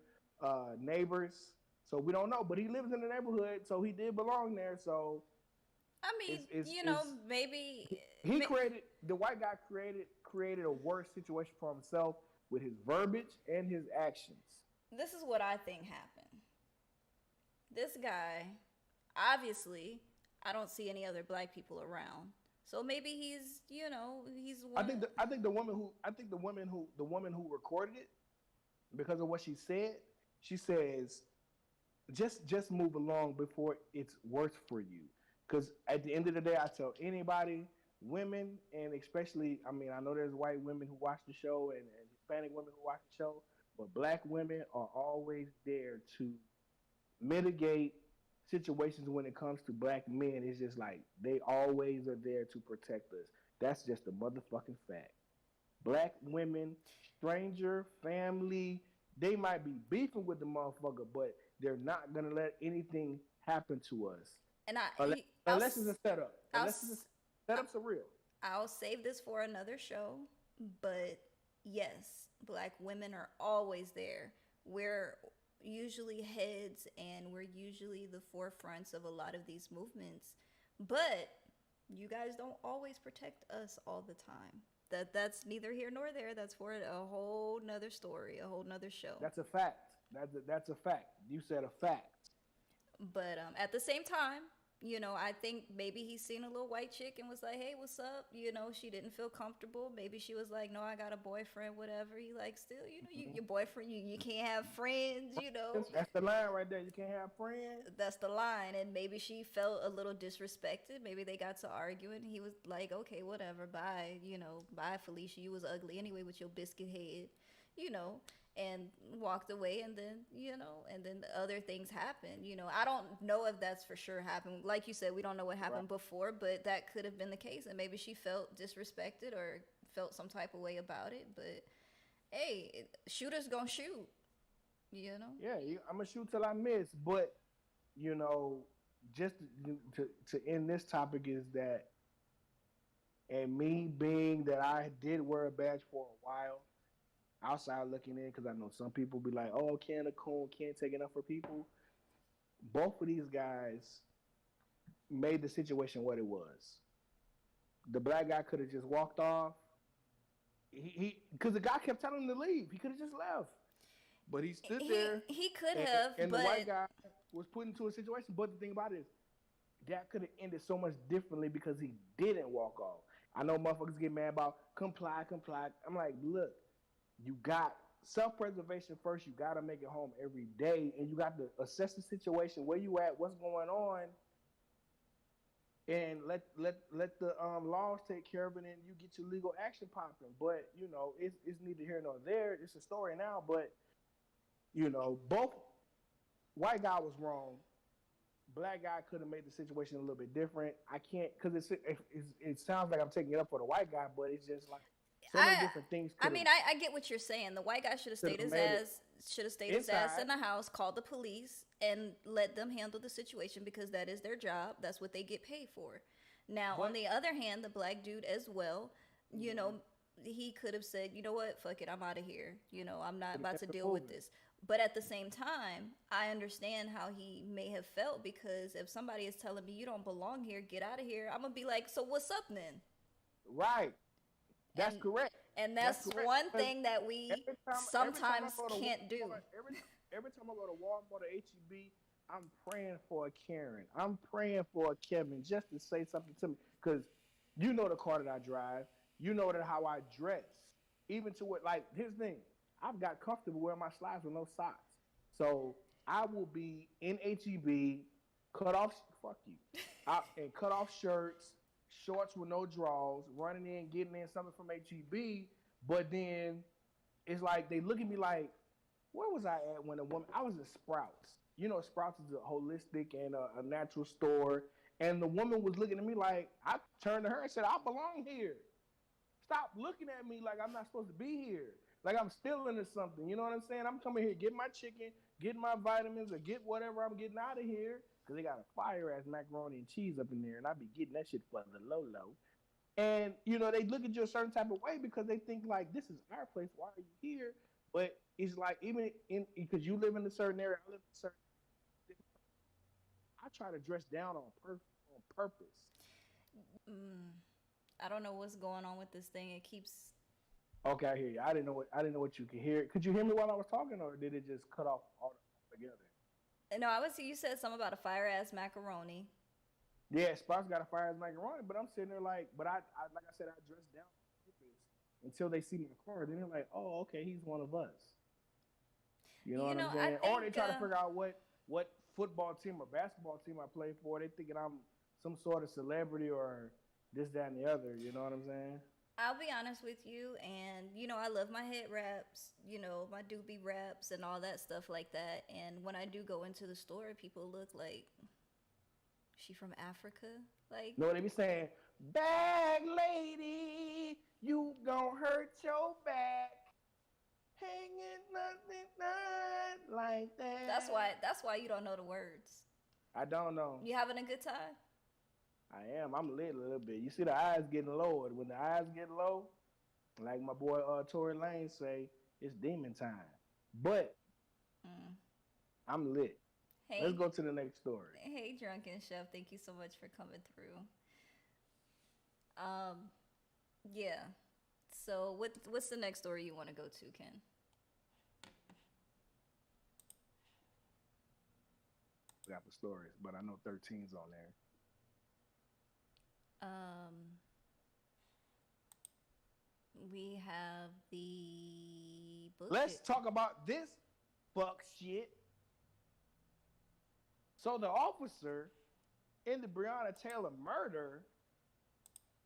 neighbors. So we don't know, but he lives in the neighborhood, so he did belong there. So I mean, maybe, he created the white guy created a worse situation for himself with his verbiage and his actions. this is what I think happened. This guy, obviously, I don't see any other black people around. So maybe he's one. I think the woman who recorded it, because of what she said, she says just move along before it's worse for you. Because at the end of the day, I tell anybody, women, and especially, I mean, I know there's white women who watch the show and Hispanic women who watch the show, but black women are always there to mitigate situations when it comes to black men. It's just like they always are there to protect us. That's just a motherfucking fact. Black women, stranger, family, they might be beefing with the motherfucker, but they're not gonna let anything happen to us. And Unless it's a setup. Unless it's a setup's a real. I'll save this for another show, but yes, black women are always there. We're usually heads and we're usually the forefronts of a lot of these movements, but you guys don't always protect us all the time. That's neither here nor there. That's for a whole nother story, a whole nother show. That's a fact. That's a fact. You said a fact. But at the same time, I think maybe he's seen a little white chick and was like, hey, what's up? She didn't feel comfortable. Maybe she was like, no, I got a boyfriend, whatever. He like, still, your boyfriend, you can't have friends, That's the line right there. You can't have friends. That's the line. And maybe she felt a little disrespected. Maybe they got to arguing. He was like, okay, whatever, bye. Bye, Felicia. You was ugly anyway with your biscuit head, and walked away. And then, and then other things happened. I don't know if that's for sure happened. Like you said, we don't know what happened before, but that could have been the case. And maybe she felt disrespected or felt some type of way about it. But hey, shooters gonna shoot, Yeah, I'm gonna shoot till I miss. But just to end this topic is that, and me being that I did wear a badge for a while, outside looking in, because I know some people be like, oh, Ken Coon can't take enough for people. Both of these guys made the situation what it was. The black guy could have just walked off. Because the guy kept telling him to leave. He could have just left. But he stood there. He could have, and but the white guy was put into a situation. But the thing about it is, that could have ended so much differently because he didn't walk off. I know motherfuckers get mad about comply. I'm like, look, you got self-preservation first. You got to make it home every day. And you got to assess the situation, where you at, what's going on. And let the laws take care of it, and you get your legal action popping. But it's neither here nor there. It's a story now. But both white guy was wrong. Black guy could have made the situation a little bit different. I can't, because it sounds like I'm taking it up for the white guy, but it's just like so many different things. I mean, I get what you're saying. The white guy should have stayed his ass in the house, called the police, and let them handle the situation, because that is their job. That's what they get paid for. Now, on the other hand, the black dude as well, he could have said, you know what, fuck it, I'm out of here. I'm not about to deal with this. But at the same time, I understand how he may have felt, because if somebody is telling me you don't belong here, get out of here, I'm going to be like, so what's up then? Right. That's correct. And that's one thing that we sometimes can't do. Every time I go to Walmart or HEB, I'm praying for a Karen. I'm praying for a Kevin just to say something to me. Because the car that I drive. That how I dress. Even to what, like, here's the thing. I've got comfortable wearing my slides with no socks. So I will be in HEB, cut off shirts, shorts with no drawers, running in, getting in something from HEB. But then it's like they look at me like, where was I at when I was at Sprouts. Sprouts is a holistic and a natural store. And the woman was looking at me like, I turned to her and said, I belong here. Stop looking at me like I'm not supposed to be here. Like I'm still into something. You know what I'm saying? I'm coming here, get my chicken, get my vitamins, or get whatever I'm getting out of here. Because they got a fire-ass macaroni and cheese up in there, and I be getting that shit for the low. And they look at you a certain type of way because they think like this is our place. Why are you here? But it's like even in because you live in a certain area, I live in a certain. I try to dress down on purpose. Mm, I don't know what's going on with this thing. It keeps. Okay, I hear you. I didn't know what you could hear. Could you hear me while I was talking, or did it just cut off altogether? No, I was. You said something about a fire ass macaroni. Yeah, Sprout's got a fire as macaroni, but I'm sitting there like, but I like I said, I dress down on purpose until they see my car. Then they're like, oh, okay, he's one of us. You know You what know, I'm I saying? Or they think. try to figure out what football team or basketball team I play for. They thinking I'm some sort of celebrity or this, that, and the other. You know what I'm saying? I'll be honest with you, and I love my head wraps, my doobie wraps and all that stuff like that. And when I do go into the store, people look like she from Africa, like. You know what they be saying? Bag lady, you gon' hurt your back. Hanging nothing not like that. That's why you don't know the words. I don't know. You having a good time? I am. I'm lit a little bit. You see the eyes getting lowered. When the eyes get low, like my boy Tory Lane say, it's demon time. But Mm. I'm lit. Hey, Let's go to the next story. hey, drunken chef. Thank you so much for coming through. Yeah. So what's the next story you want to go to, Ken? Got the stories, but I know 13's on there. Um, we have the book. Let's talk about this fuck shit. So the officer in the Breonna Taylor murder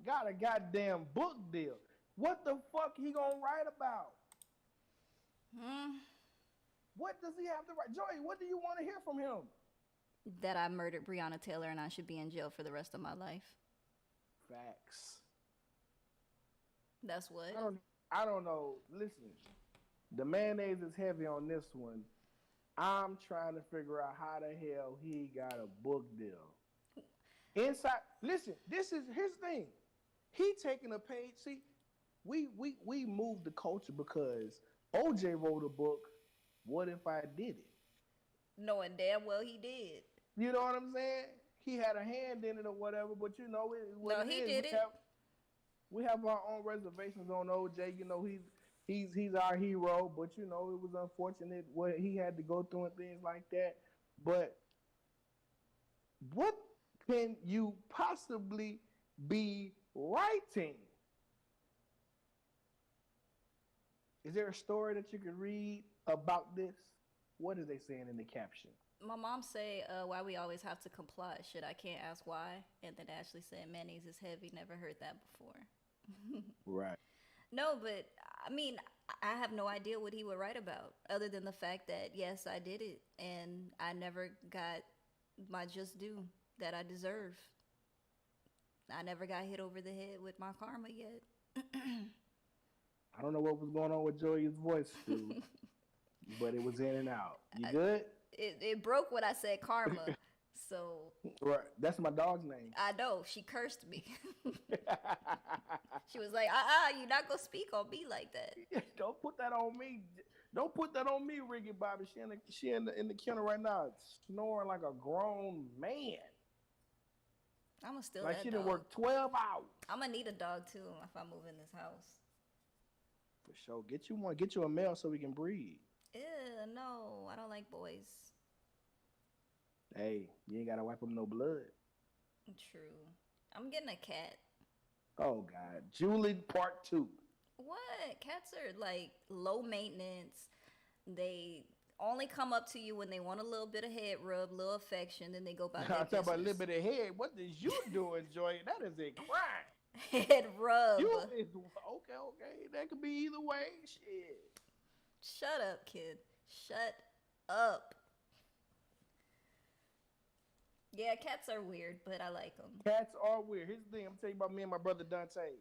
got a goddamn book deal. What the fuck he gonna write about? What does he have to write? Joey, what do you want to hear from him? That I murdered Breonna Taylor and I should be in jail for the rest of my life. Facts. That's what. I don't know. Listen, the mayonnaise is heavy on this one. I'm trying to figure out how the hell he got a book deal. Inside, listen, here's the thing. He taking a page. See, we moved the culture because OJ wrote a book, What If I Did It? Knowing damn well he did. You know what I'm saying? He had a hand in it or whatever, but No, he did it. We have our own reservations on OJ. He's our hero, but it was unfortunate what he had to go through and things like that. But what can you possibly be writing? Is there a story that you can read about this? What are they saying in the caption? My mom say, why we always have to comply. Shit, I can't ask why. And then Ashley said, mayonnaise is heavy. Never heard that before. Right. No, but I mean, I have no idea what he would write about other than the fact that, yes, I did it. And I never got my just due that I deserve. I never got hit over the head with my karma yet. I don't know what was going on with Joey's voice, too, but it was in and out. You good? It broke when I said karma. So. Right. That's my dog's name. I know. She cursed me. She was like, you're not going to speak on me like that. Don't put that on me. Don't put that on me, Ricky Bobby. She in the kennel right now, snoring like a grown man. I'm going to steal like that she dog. done worked 12 hours. I'm going to need a dog, too, if I move in this house. For sure. Get you one. Get you a male so we can breed. Ew, no. I don't like boys. Hey, you ain't got to wipe them no blood. True. I'm getting a cat. Oh, God. Julie Part 2. What? Cats are, like, low maintenance. They only come up to you when they want a little bit of head rub, little affection, then they go by their I'm talking about a business. little bit of head. What is you doing, Joy? That is a crime. Head rub. You is okay. That could be either way. Shit. Shut up, kid. Shut up. Yeah, cats are weird, but I like them. Cats are weird. Here's the thing. I'm telling you about me and my brother Dante.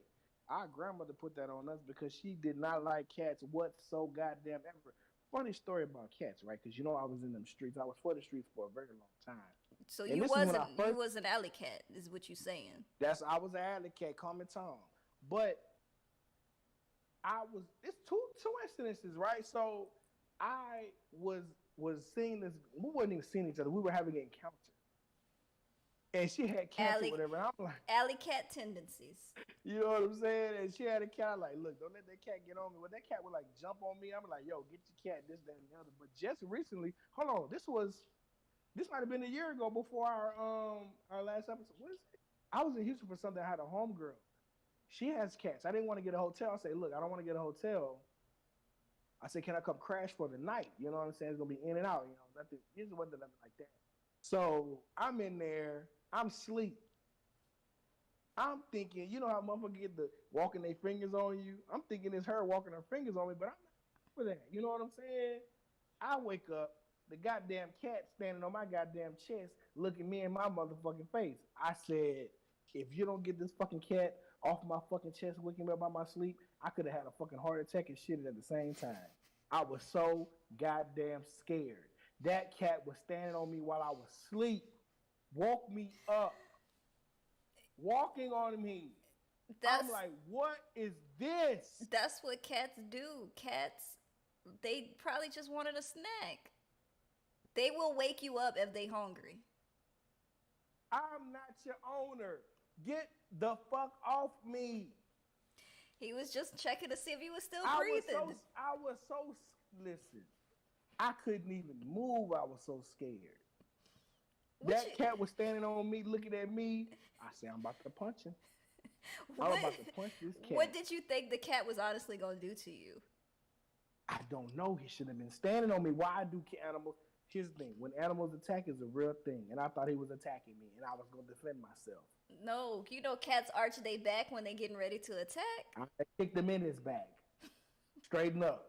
Our grandmother put that on us because she did not like cats so goddamn ever. Funny story about cats, right? Because I was in them streets. I was for the streets for a very long time. So And you this is when I wasn't you first- was an alley cat, is what you saying? I was an alley cat, calm and Tom. But it's two incidences, right? So I was seeing this. We wasn't even seeing each other. We were having an encounter, and she had cats Alley- or whatever. And I'm like, Alley cat tendencies. you know what I'm saying? And she had a cat. Like, look, don't let that cat get on me. Well, that cat would like jump on me. I'm like, yo, get your cat. This, that, and the other. But just recently, hold on. This might have been a year ago before our last episode. What is it? I was in Houston for something. I had a homegirl. She has cats. I didn't want to get a hotel. I say, look, I don't want to get a hotel. I said, can I come crash for the night? You know what I'm saying? It's gonna be in and out. You know, nothing. It wasn't nothing like that. So I'm in there. I'm asleep. I'm thinking, you know how motherfuckers get the walking their fingers on you? I'm thinking it's her walking her fingers on me, but I'm not for that. You know what I'm saying? I wake up, the goddamn cat standing on my goddamn chest, looking me in my motherfucking face. I said, if you don't get this fucking cat off my fucking chest, waking me up by my sleep, I could have had a fucking heart attack and shit at the same time. I was so goddamn scared. That cat was standing on me while I was asleep. Woke me up. Walking on me. I'm like, what is this? That's what cats do. Cats, they probably just wanted a snack. They will wake you up if they hungry. I'm not your owner. Get the fuck off me. He was just checking to see if you was still I breathing. was so, listen, I couldn't even move. I was so scared. That cat was standing on me, looking at me. I said, I'm about to punch him. I'm about to punch this cat. What did you think the cat was honestly going to do to you? I don't know. He should have been standing on me. Why do animals? Here's the thing. When animals attack, is a real thing. And I thought he was attacking me, and I was going to defend myself. No, you know cats arch their back when they getting ready to attack. I kicked him in his back. Straighten up.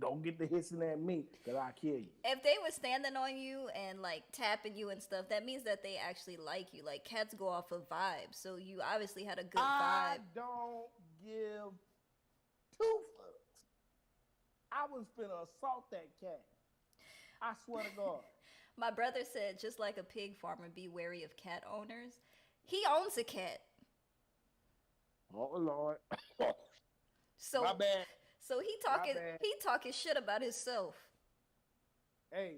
Don't get the hissing at me, because I'll kill you. If they were standing on you and like tapping you and stuff, that means that they actually like you. Like cats go off of vibes, so you obviously had a good I vibe. don't give two fucks. I was finna assault that cat. I swear to God. My brother said, just like a pig farmer, be wary of cat owners. He owns a cat. Oh Lord. So My bad. So he talking shit about himself. Hey,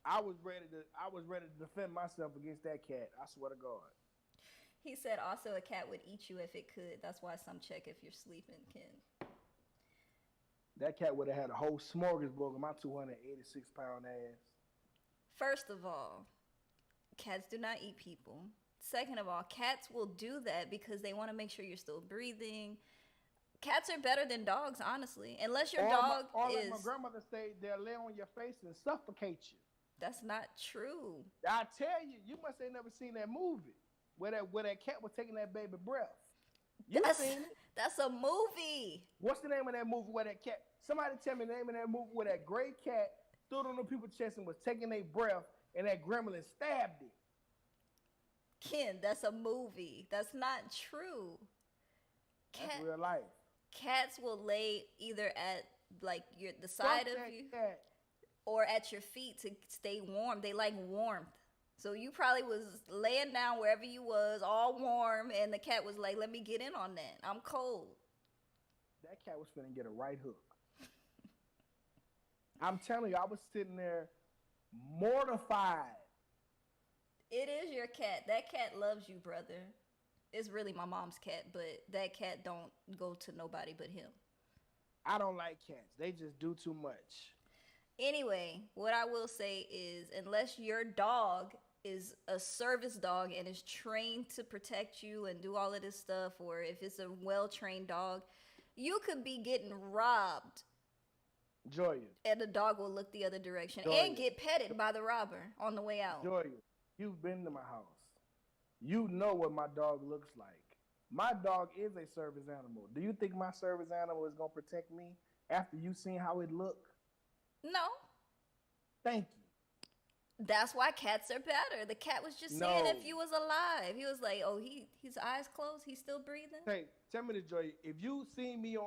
I was ready to defend myself against that cat. I swear to God. He said also a cat would eat you if it could. That's why some check if you're sleeping, Ken. That cat would have had a whole smorgasbord of my 286-pound ass. First of all, cats do not eat people. Second of all, cats will do that because they want to make sure you're still breathing. Cats are better than dogs, honestly. Unless your dog is... Like my grandmother said, they'll lay on your face and suffocate you. That's not true. I tell you, you must have never seen that movie where that cat was taking that baby breath. You seen it? That's a movie. What's the name of that movie where that cat... Somebody tell me the name of that movie where that gray cat stood on the people's chest and was taking their breath and that gremlin stabbed it. Ken, that's a movie. That's not true. That's real life. Cats will lay either at like the side of you or at your feet to stay warm. They like warmth. So you probably was laying down wherever you was, all warm, and the cat was like, let me get in on that. I'm cold. That cat was finna get a right hook. I'm telling you, I was sitting there mortified. It is your cat. That cat loves you, brother. It's really my mom's cat, but that cat don't go to nobody but him. I don't like cats. They just do too much. Anyway, what I will say is, unless your dog is a service dog and is trained to protect you and do all of this stuff, or if it's a well-trained dog, you could be getting robbed. Joya. And the dog will look the other direction and get petted by the robber on the way out. Joya, you've been to my house. You know what my dog looks like. My dog is a service animal. Do you think my service animal is going to protect me after you seen how it look? No. Thank you. That's why cats are better. The cat was just saying if you was alive. He was like, oh, his eyes closed. He's still breathing. Hey, tell me this, Joy. If you seen me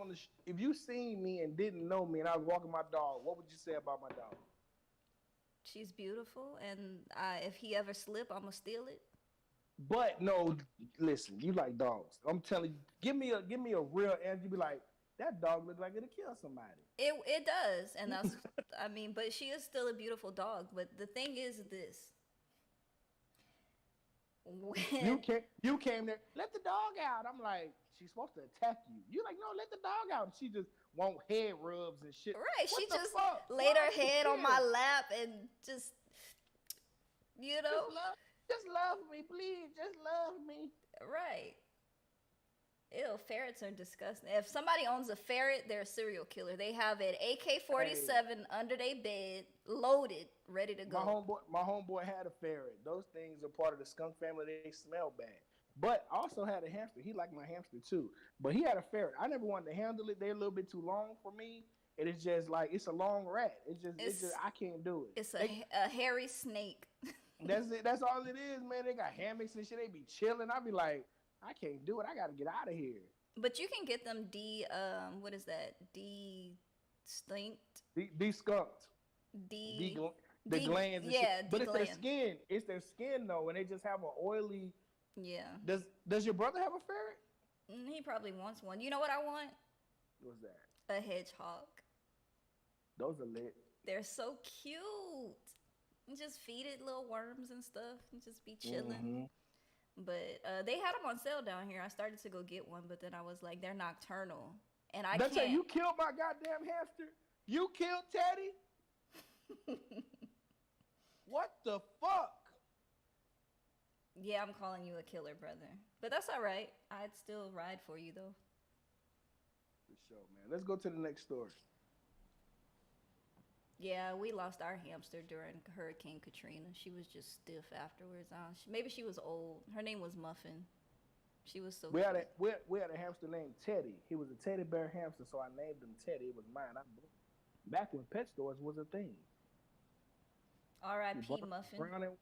if you seen me and didn't know me and I was walking my dog, what would you say about my dog? She's beautiful, and if he ever slip, I'm gonna steal it. But no, listen, you like dogs. I'm telling you, give me a real answer. You be like, that dog look like it'll kill somebody. It does, and that's I mean, but she is still a beautiful dog. But the thing is this: when You came there, let the dog out. I'm like, she's supposed to attack you. You like, no, let the dog out. She just want head rubs and shit. right, What she the just fuck? laid Why her are you head on here? my lap and just you know Just love me, please. Just love me. right. Ew, ferrets are disgusting. If somebody owns a ferret, they're a serial killer. They have an AK-47 under their bed, loaded, ready to go. My homeboy had a ferret. Those things are part of the skunk family. They smell bad. But I also had a hamster. He liked my hamster too. But he had a ferret. I never wanted to handle it. They're a little bit too long for me. And it's just like it's a long rat. It's just I can't do it. It's a hairy snake. That's it. That's all it is, man. They got hammocks and shit. They be chilling. I be like, I can't do it. I gotta get out of here. But you can get them what is that? De-stinked? De-skunked. De The glands. And yeah, shit. But it's their de-gland. skin. It's their skin though, and they just have an oily. Yeah. Does your brother have a ferret? He probably wants one. You know what I want? What's that? A hedgehog. Those are lit. They're so cute. You just feed it little worms and stuff and just be chilling. But they had them on sale down here. I started to go get one, but then I was like, they're nocturnal. And I That's can't. how you killed my goddamn hamster? You killed Teddy? What the fuck? Yeah, I'm calling you a killer, brother. But that's all right. I'd still ride for you, though. For sure, man. Let's go to the next story. Yeah, we lost our hamster during Hurricane Katrina. She was just stiff afterwards. Maybe she was old. Her name was Muffin. She was so We cute. had a hamster named Teddy. He was a teddy bear hamster, so I named him Teddy. It was mine. Back when pet stores was a thing. R.I.P. Muffin. Brown and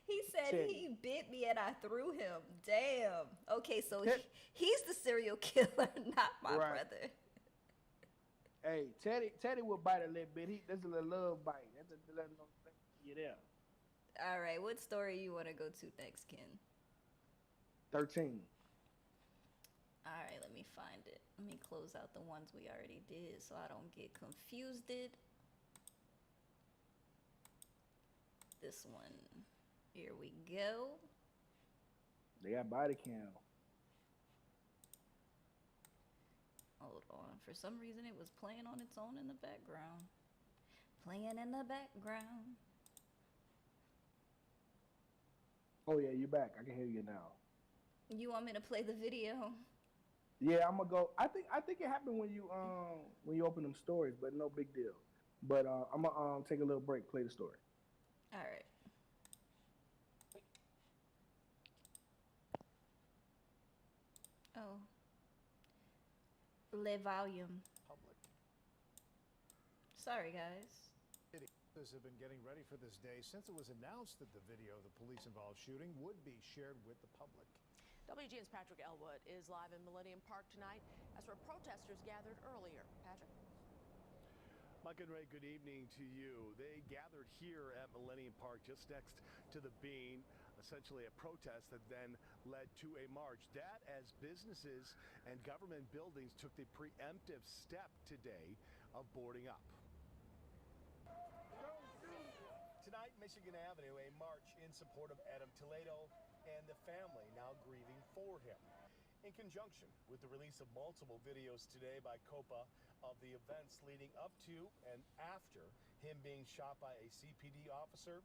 He said Teddy. he bit me and I threw him. Damn. Okay, so Ted- he's the serial killer, not my Right. brother. Hey, Teddy will bite a little bit. That's a little love bite. That's a little you there. All right, what story you want to go to next, Ken? 13. All right, let me find it. Let me close out the ones we already did so I don't get confused. This one. Here we go. They got body cam. Hold on. For some reason, it was playing on its own in the background. Playing in the background. Oh yeah, you back. I can hear you now. You want me to play the video? Yeah, I'm gonna go. I think it happened when you open them stories, but no big deal. But I'm gonna take a little break, play the story. All right. Oh. Le volume. Public. Sorry, guys. Videos have been getting ready for this day since it was announced that the video of the police-involved shooting would be shared with the public. WGN's Patrick Elwood is live in Millennium Park tonight as where protesters gathered earlier. Patrick? Mike and Ray, good evening to you. They gathered here at Millennium Park just next to the Bean, essentially a protest that then led to a march. That as businesses and government buildings took the preemptive step today of boarding up. Tonight, Michigan Avenue, a march in support of Adam Toledo and the family now grieving for him. In conjunction with the release of multiple videos today by COPA of the events leading up to and after him being shot by a CPD officer,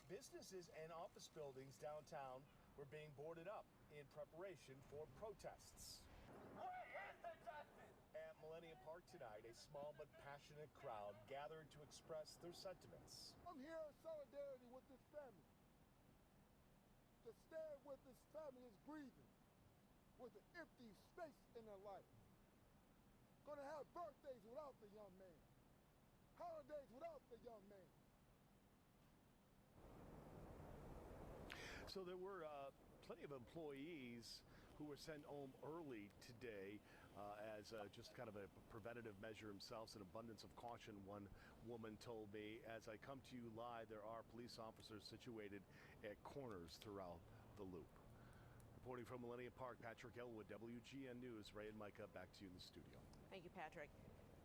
businesses and office buildings downtown were being boarded up in preparation for protests. At Millennium Park tonight, a small but passionate crowd gathered to express their sentiments. I'm here in solidarity with this family. To stand with this family is grieving, with an empty space in their life. Gonna have birthdays without the young man, holidays without the young man. So there were plenty of employees who were sent home early today as just kind of a preventative measure himself, an abundance of caution, one woman told me. As I come to you live, there are police officers situated at corners throughout the loop. Reporting from Millennium Park, Patrick Elwood, WGN News. Ray and Micah, back to you in the studio. Thank you, Patrick.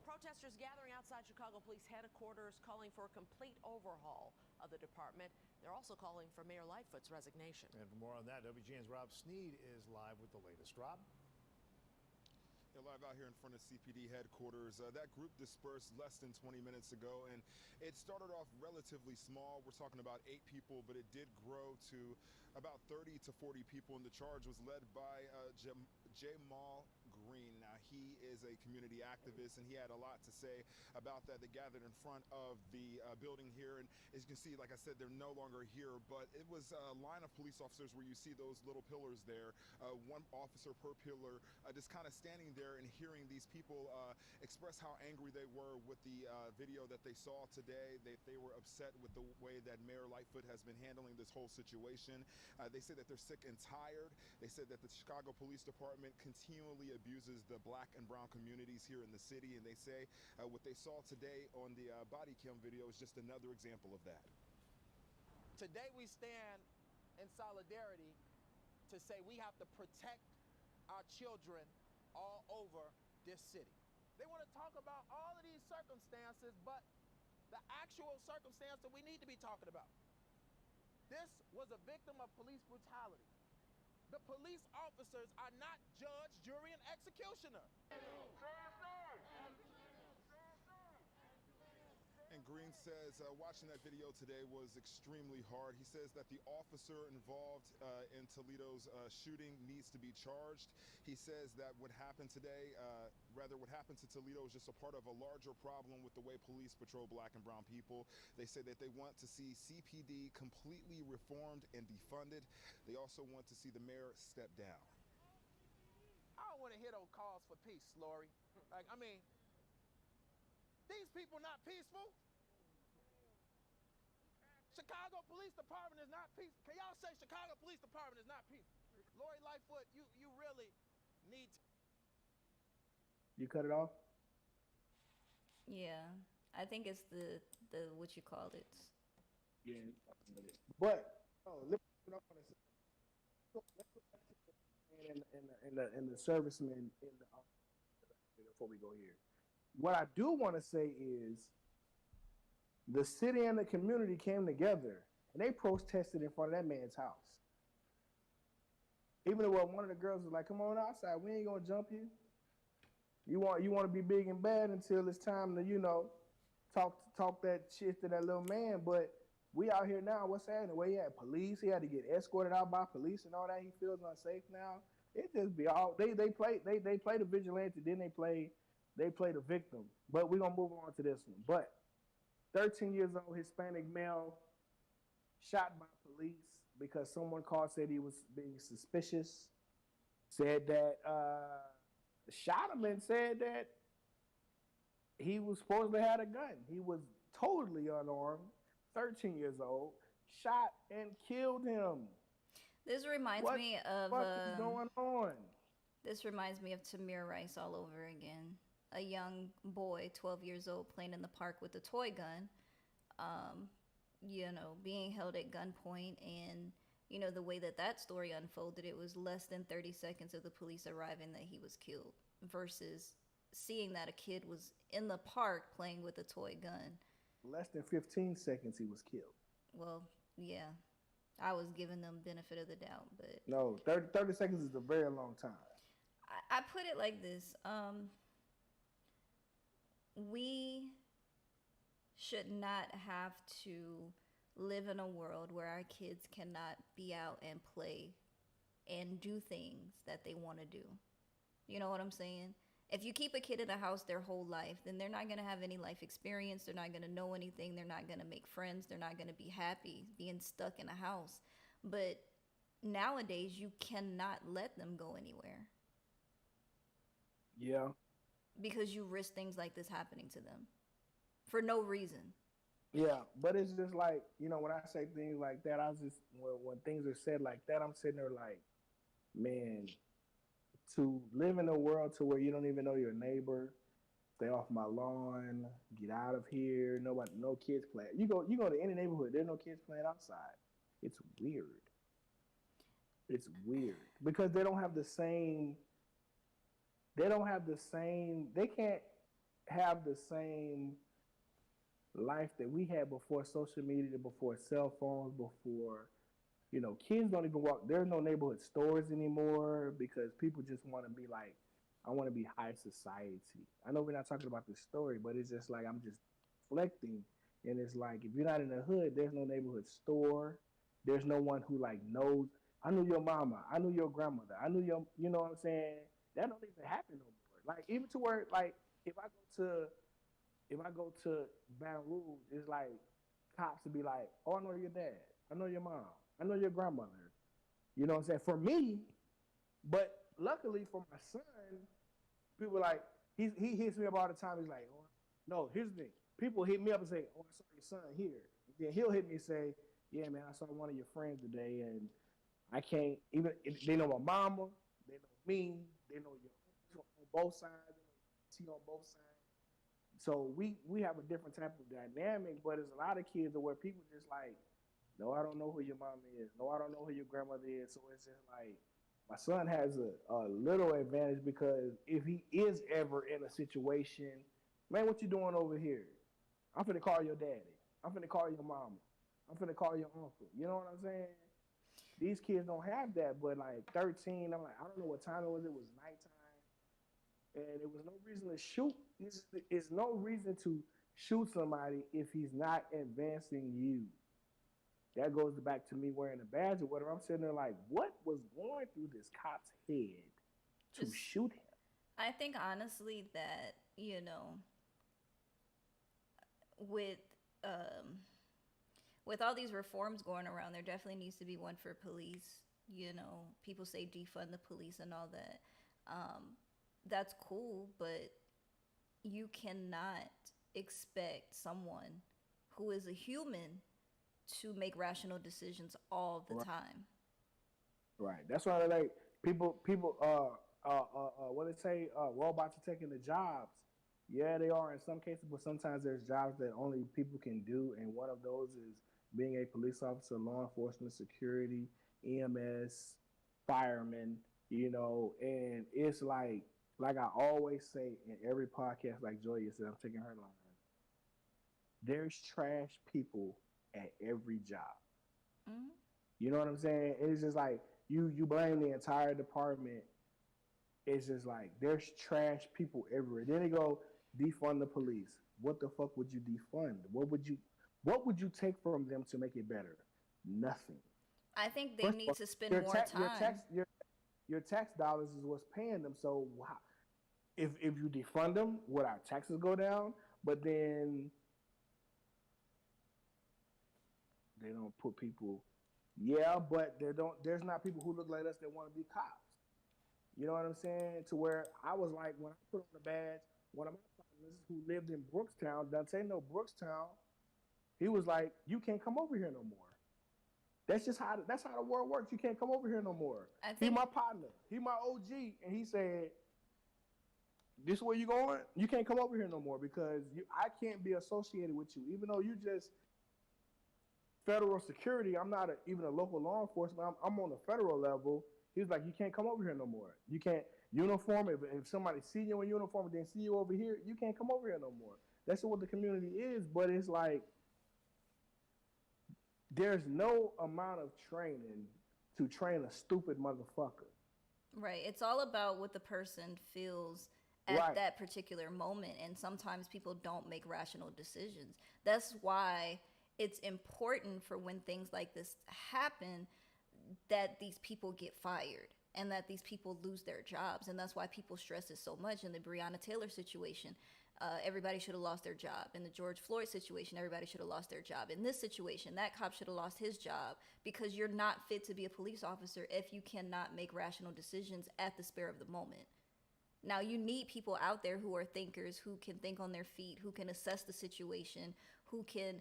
Protesters gathering outside Chicago Police headquarters calling for a complete overhaul of the department. They're also calling for Mayor Lightfoot's resignation. And for more on that, WGN's Rob Sneed is live with the latest. Rob? They're live out here in front of CPD headquarters. That group dispersed less than 20 minutes ago, and it started off relatively small. We're talking about 8 people, but it did grow to about 30 to 40 people, and the charge was led by Jamal Green. Now, he is a community activist, and he had a lot to say about that. They gathered in front of the building here, and as you can see, like I said, they're no longer here, but it was a line of police officers where you see those little pillars there, one officer per pillar, just kind of standing there and hearing these people express how angry they were with the video that they saw today. They were upset with the way that Mayor Lightfoot has been handling this whole situation. They say that they're sick and tired. They said that the Chicago Police Department continually abuses the black and brown communities here in the city, and they say what they saw today on the body cam video is just another example of that. Today we stand in solidarity to say we have to protect our children all over this city. They want to talk about all of these circumstances, but the actual circumstance that we need to be talking about. This was a victim of police brutality. The police officers are not judge, jury, and executioner. And Green says watching that video today was extremely hard. He says that the officer involved in Toledo's shooting needs to be charged. He says that what happened today, what happened to Toledo is just a part of a larger problem with the way police patrol black and brown people. They say that they want to see CPD completely reformed and defunded. They also want to see the mayor step down. I don't want to hear those calls for peace, Lori. These people not peaceful. Chicago Police Department is not peaceful. Can y'all say Chicago Police Department is not peaceful? Lori Lightfoot, you really need to. You cut it off? Yeah, I think it's the what you called it. Yeah. But let's go back to the servicemen in the before we go here. What I do want to say is the city and the community came together and they protested in front of that man's house. Even though one of the girls was like, "Come on outside, we ain't gonna jump you. You want to be big and bad until it's time to, talk that shit to that little man." But we out here now, what's happening? Where he had police, he had to get escorted out by police and all that. He feels unsafe now. It just be all they play the vigilante, then they play the victim. But we're gonna move on to this one. But 13 years old Hispanic male shot by police because someone called, said he was being suspicious, said that shot him and said that he was supposedly had a gun. He was totally unarmed, 13 years old, shot and killed him. This reminds me of what is going on? This reminds me of Tamir Rice all over again. A young boy, 12 years old, playing in the park with a toy gun, being held at gunpoint. And, the way that story unfolded, it was less than 30 seconds of the police arriving that he was killed versus seeing that a kid was in the park playing with a toy gun. Less than 15 seconds he was killed. Well, yeah. I was giving them benefit of the doubt, but... No, 30 seconds is a very long time. I put it like this. We should not have to live in a world where our kids cannot be out and play and do things that they want to do. You know what I'm saying? If you keep a kid in a house their whole life, then they're not going to have any life experience. They're not going to know anything. They're not going to make friends. They're not going to be happy being stuck in a house. But nowadays, you cannot let them go anywhere. Yeah. Because you risk things like this happening to them for no reason. Yeah, but it's just like, when I say things like that, when things are said like that, I'm sitting there like, man, to live in a world to where you don't even know your neighbor. Stay off my lawn. Get out of here. Nobody, no kids playing. You go to any neighborhood. There's no kids playing outside. It's weird. It's weird because they don't have the same. They don't have the same. They can't have the same life that we had before social media, before cell phones, before kids don't even walk. There's no neighborhood stores anymore because people just want to be like, I want to be high society. I know we're not talking about this story, but it's just like I'm just reflecting, and it's like if you're not in the hood, there's no neighborhood store. There's no one who like knows. I knew your mama. I knew your grandmother. I knew your. You know what I'm saying? That don't even happen no more. Like even to where like if I go to Baton Rouge, it's like cops would be like, oh, I know your dad. I know your mom. I know your grandmother. You know what I'm saying? For me, but luckily for my son, people like, he hits me up all the time. He's like, oh, no, here's the thing. People hit me up and say, oh, I saw your son here. Then he'll hit me and say, yeah, man, I saw one of your friends today, and I can't even, they know my mama, they know me, they know your on both sides, they know on both sides. So we have a different type of dynamic, but there's a lot of kids where people just like, no, I don't know who your mom is. No, I don't know who your grandmother is. So it's just like, my son has a little advantage because if he is ever in a situation, man, what you doing over here? I'm finna call your daddy. I'm finna call your mama. I'm finna call your uncle. You know what I'm saying? These kids don't have that, but like 13, I'm like, I don't know what time it was. It was nighttime. And there was no reason to shoot. It's no reason to shoot somebody if he's not advancing you. That goes back to me wearing a badge or whatever. I'm sitting there like, what was going through this cop's head to shoot him? I think honestly that, with all these reforms going around, there definitely needs to be one for police. People say defund the police and all that. That's cool, but you cannot expect someone who is a human to make rational decisions all the time. Right. That's why like people what they say, robots are taking the jobs. Yeah, they are in some cases, but sometimes there's jobs that only people can do, and one of those is being a police officer, law enforcement, security, EMS, fireman, and it's like I always say in every podcast, like Joya said, I'm taking her line. There's trash people at every job. Mm-hmm. You know what I'm saying? It's just like you blame the entire department. It's just like there's trash people everywhere. Then they go defund the police. What the fuck would you defund? What would you take from them to make it better? Nothing. I think they need to spend more time. Your tax dollars is what's paying them. So if you defund them, would our taxes go down? But then they don't put people. Yeah, but there's not people who look like us that want to be cops. You know what I'm saying? To where I was like, when I put on the badge, one of my partners who lived in Brookstown, Dante know Brookstown, he was like, you can't come over here no more. That's how the world works. You can't come over here no more. He my partner. He my OG. And he said, this where you going? You can't come over here no more because I can't be associated with you. Even though you just federal security, I'm not even a local law enforcement. I'm on the federal level. He was like, you can't come over here no more. You can't uniform. If somebody see you in uniform and then see you over here, you can't come over here no more. That's what the community is. But it's like, there's no amount of training to train a stupid motherfucker. Right. It's all about what the person feels at that particular moment. And sometimes people don't make rational decisions. That's why it's important for when things like this happen that these people get fired and that these people lose their jobs. And that's why people stress it so much. In the Breonna Taylor situation, everybody should have lost their job. In the George Floyd situation, everybody should have lost their job. In this situation, that cop should have lost his job because you're not fit to be a police officer if you cannot make rational decisions at the spur of the moment. Now, you need people out there who are thinkers, who can think on their feet, who can assess the situation, who can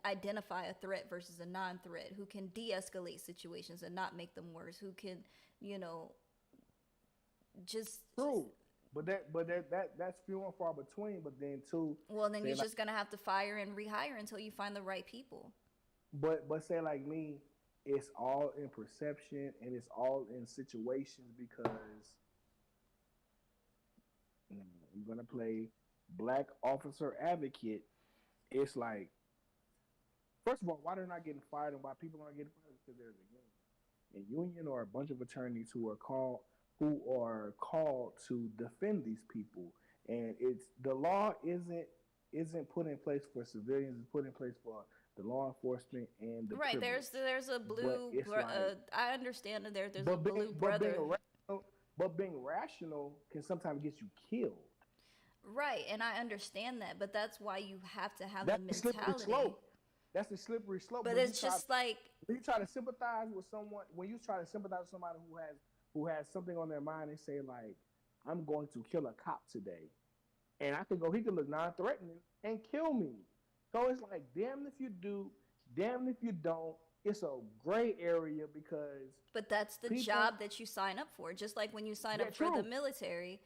identify a threat versus a non-threat, who can de-escalate situations and not make them worse, who can, just True. But that's few and far between. But then too, well, then say you're like, just gonna have to fire and rehire until you find the right people. but say like me, it's all in perception and it's all in situations because I'm gonna play black officer advocate. It's like, first of all, why they're not getting fired and why people aren't getting fired is because there's a union or a bunch of attorneys who are called to defend these people, and it's the law isn't put in place for civilians; it's put in place for the law enforcement and the Right. privileged. There's a blue. I understand that there's a But blue brother. being rational can sometimes get you killed. Right, and I understand that, but that's why you have to have That's the the slippery mentality. slope. That's the slippery slope. But When it's you try- just like when you try to sympathize with someone, when you try to sympathize with somebody who has something on their mind, they say like, "I'm going to kill a cop today," and he could look non-threatening and kill me. So it's like, damn if you do, damn if you don't. It's a gray area because. But that's the job that you sign up for. Just like when you sign up for the military,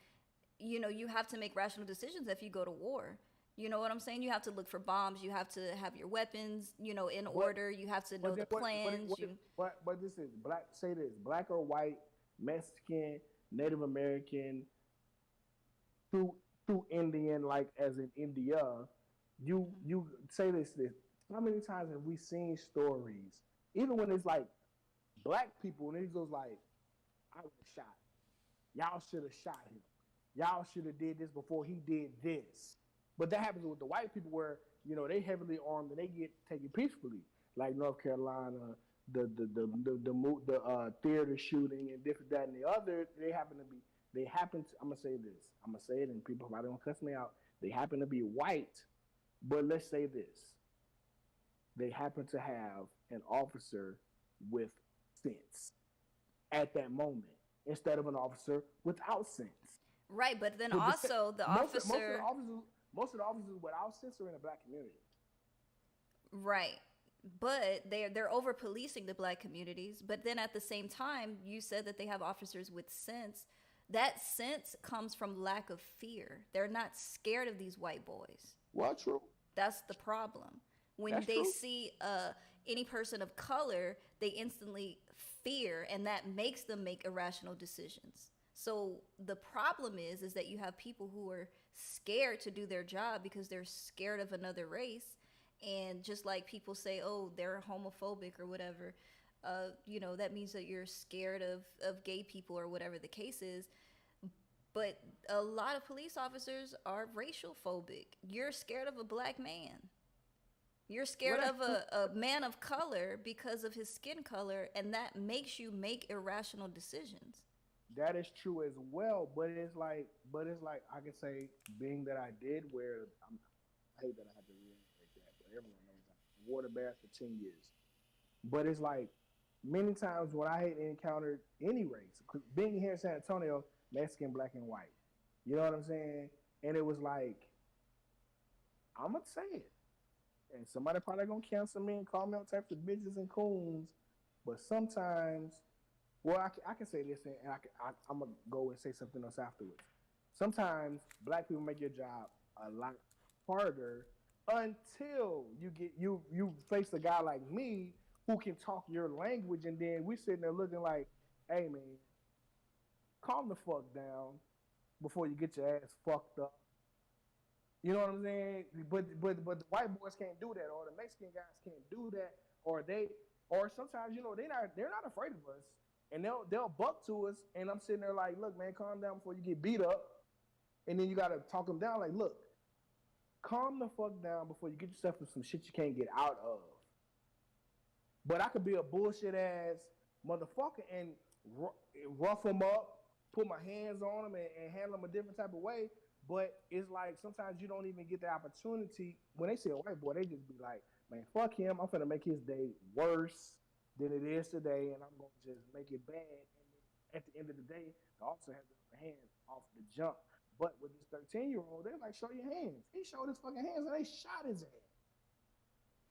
you have to make rational decisions if you go to war. You know what I'm saying? You have to look for bombs. You have to have your weapons, in order. You have to know the plans. But this is black. Say this: black or white, Mexican, Native American, through Indian, like as in India. You say this. How many times have we seen stories? Even when it's like black people, and it goes like, "I was shot. Y'all should have shot him. Y'all should have did this before he did this." But that happens with the white people where, they heavily armed and they get taken peacefully. Like North Carolina, the theater shooting and different that and the other, I'm gonna say this. I'm gonna say it and people probably don't cuss me out. They happen to be white, but let's say this. They happen to have an officer with sense at that moment instead of an officer without sense. Right, but then also the officer. Most of the officers without sense are in the black community. Right. But they're over policing the black communities. But then at the same time, you said that they have officers with sense. That sense comes from lack of fear. They're not scared of these white boys. Well, true. That's the problem. When That's they true. see any person of color, they instantly fear, and that makes them make irrational decisions. So the problem is that you have people who are scared to do their job because they're scared of another race. And just like people say, oh, they're homophobic or whatever, that means that you're scared of gay people or whatever the case is. But a lot of police officers are racial phobic. You're scared of a black man. You're scared of a man of color because of his skin color, and that makes you make irrational decisions. That is true as well, but it's like I can say, being that I did wear, I hate that I have to reiterate that, but everyone knows I wore the badge for 10 years. But it's like many times when I had encountered any race, being here in San Antonio, Mexican, black, and white, you know what I'm saying? And it was like, I'm gonna say it, and somebody probably gonna cancel me and call me all types of bitches and coons, but sometimes. Well, I can say this, and I'm going to go and say something else afterwards. Sometimes black people make your job a lot harder until you face a guy like me who can talk your language, and then we sitting there looking like, hey, man, calm the fuck down before you get your ass fucked up. You know what I'm saying? But the white boys can't do that, or the Mexican guys can't do that, or sometimes, they're not afraid of us. And they'll buck to us, and I'm sitting there like, look, man, calm down before you get beat up. And then you got to talk them down like, look, calm the fuck down before you get yourself in some shit you can't get out of. But I could be a bullshit ass motherfucker and rough them up, put my hands on them, and handle them a different type of way. But it's like sometimes you don't even get the opportunity. When they see a white boy, they just be like, man, fuck him. I'm finna make his day worse than it is today, and I'm going to just make it bad. And at the end of the day, the officer has the hand off the jump. But with this 13-year-old, they're like, show your hands. He showed his fucking hands, and they shot his ass.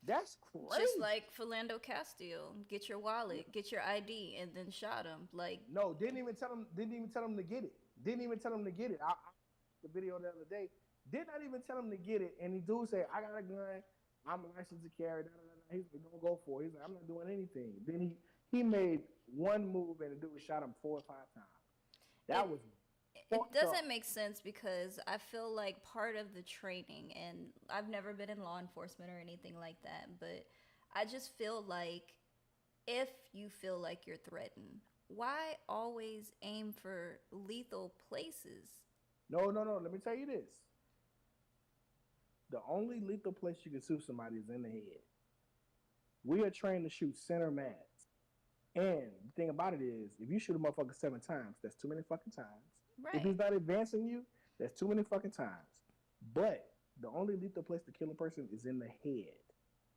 That's crazy. Just like Philando Castile, get your wallet, get your ID, and then shot him. Like, no, didn't even tell him to get it. Didn't even tell him to get it. The video the other day did not even tell him to get it, and the dude said, "I got a gun. I'm licensed to carry." Da, da, da, da. He's like, "Don't go for it." He's like, "I'm not doing anything." Then he made one move, and the dude shot him 4 or 5 times. That was. It doesn't make sense because I feel like part of the training, and I've never been in law enforcement or anything like that, but I just feel like if you feel like you're threatened, why always aim for lethal places? No. Let me tell you this. The only lethal place you can shoot somebody is in the head. We are trained to shoot center mass. And the thing about it is, if you shoot a motherfucker 7 times, that's too many fucking times. Right. If he's not advancing you, that's too many fucking times. But the only lethal place to kill a person is in the head.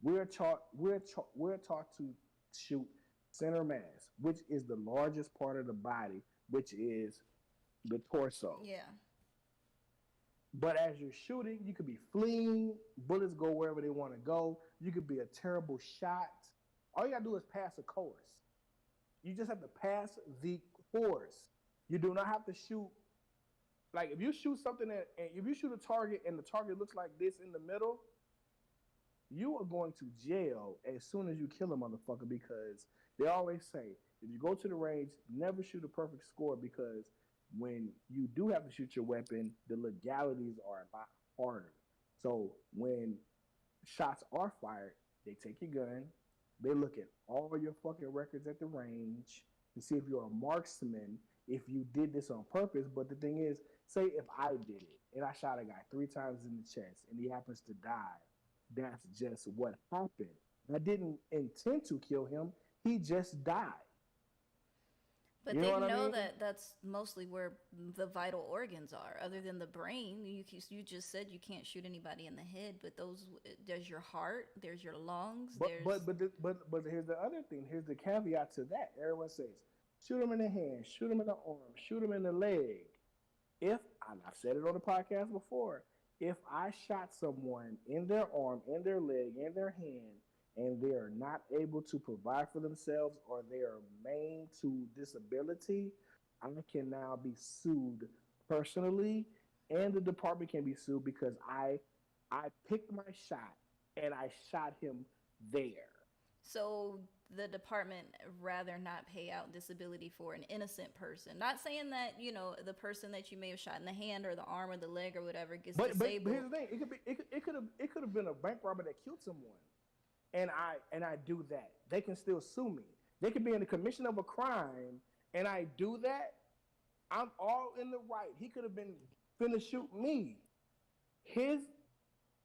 We're taught to shoot center mass, which is the largest part of the body, which is the torso. Yeah. But as you're shooting, you could be fleeing. Bullets go wherever they want to go. You could be a terrible shot. All you gotta do is pass a course. You just have to pass the course. You do not have to shoot. Like if you shoot something if you shoot a target and the target looks like this in the middle, you are going to jail as soon as you kill a motherfucker, because they always say if you go to the range, never shoot a perfect score, because when you do have to shoot your weapon, the legalities are a lot harder. So when shots are fired, they take your gun, they look at all your fucking records at the range to see if you're a marksman, if you did this on purpose. But the thing is, say if I did it and I shot a guy 3 times in the chest and he happens to die, that's just what happened. I didn't intend to kill him. He just died. But You they know what I know mean? that that's mostly where the vital organs are, other than the brain. You just said you can't shoot anybody in the head, but there's your heart, there's your lungs. But here's the other thing. Here's the caveat to that. Everyone says, shoot him in the hand, shoot him in the arm, shoot him in the leg. And I've said it on the podcast before, if I shot someone in their arm, in their leg, in their hand, and they are not able to provide for themselves, or they are maimed to disability, I can now be sued personally, and the department can be sued because I picked my shot and I shot him there. So the department rather not pay out disability for an innocent person. Not saying that, the person that you may have shot in the hand or the arm or the leg or whatever gets disabled. But here's the thing: it could have been a bank robber that killed someone, and I do that. They can still sue me. They could be in the commission of a crime, and I do that. I'm all in the right. He could have been finna shoot me. His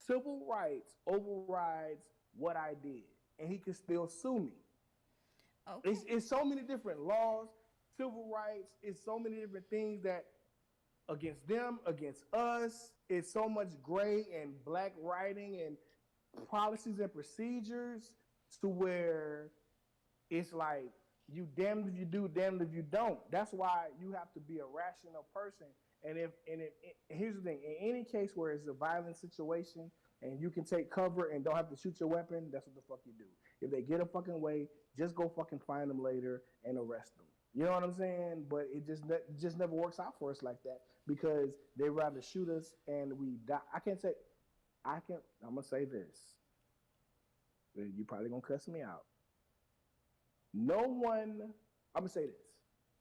civil rights overrides what I did, and he could still sue me. Okay. It's so many different laws, civil rights. It's so many different things that against them, against us. It's so much gray and black writing and policies and procedures to where it's like you damned if you do, damned if you don't. That's why you have to be a rational person. And here's the thing: in any case where it's a violent situation and you can take cover and don't have to shoot your weapon, that's what the fuck you do. If they get a fucking way, just go fucking find them later and arrest them. You know what I'm saying? But it just never works out for us like that, because they rather shoot us and we die. I'm gonna say this. You probably gonna cuss me out. I'm gonna say this.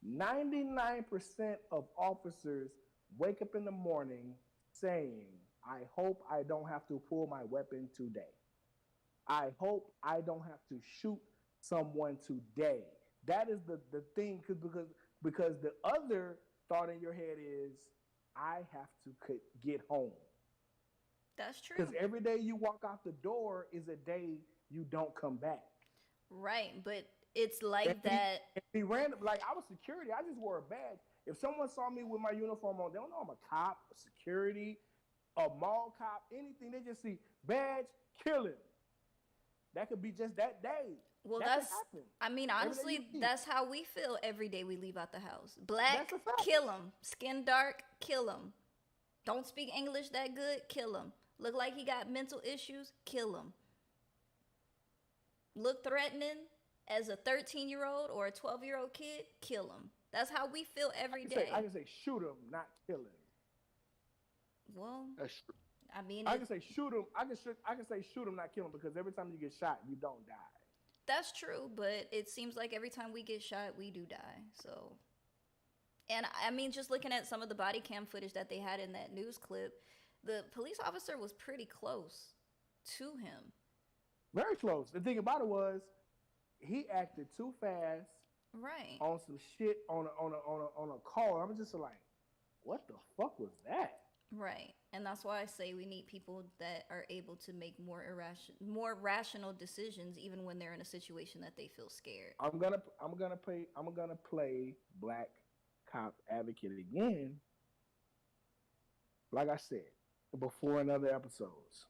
99% of officers wake up in the morning saying, I hope I don't have to pull my weapon today. I hope I don't have to shoot someone today. That is the thing, because the other thought in your head is, I have to get home. That's true. Because every day you walk out the door is a day you don't come back. Right, but it's like that. Be random. Like, I was security. I just wore a badge. If someone saw me with my uniform on, they don't know I'm a cop, a security, a mall cop, anything. They just see badge, killing. That could be just that day. Well, that honestly, that's how we feel every day we leave out the house. Black, kill him. Skin dark, kill him. Don't speak English that good, kill him. Look like he got mental issues, kill him. Look threatening, as a 13-year-old or a 12-year-old kid, kill him. That's how we feel every day. I can say shoot him, not kill him. Well, That's true. I mean, I can say shoot him. I can say shoot him, not kill him, because every time you get shot, you don't die. that's true, but it seems like every time we get shot, we do die. So, and I mean, just looking at some of the body cam footage that they had in that news clip, the police officer was pretty close to him. Very close. The thing about it was, he acted too fast. Right. On some shit on a call. I'm just like, what the fuck was that? Right. And that's why I say we need people that are able to make more rational decisions even when they're in a situation that they feel scared. I'm gonna play black cop advocate again. Like I said before in other episodes,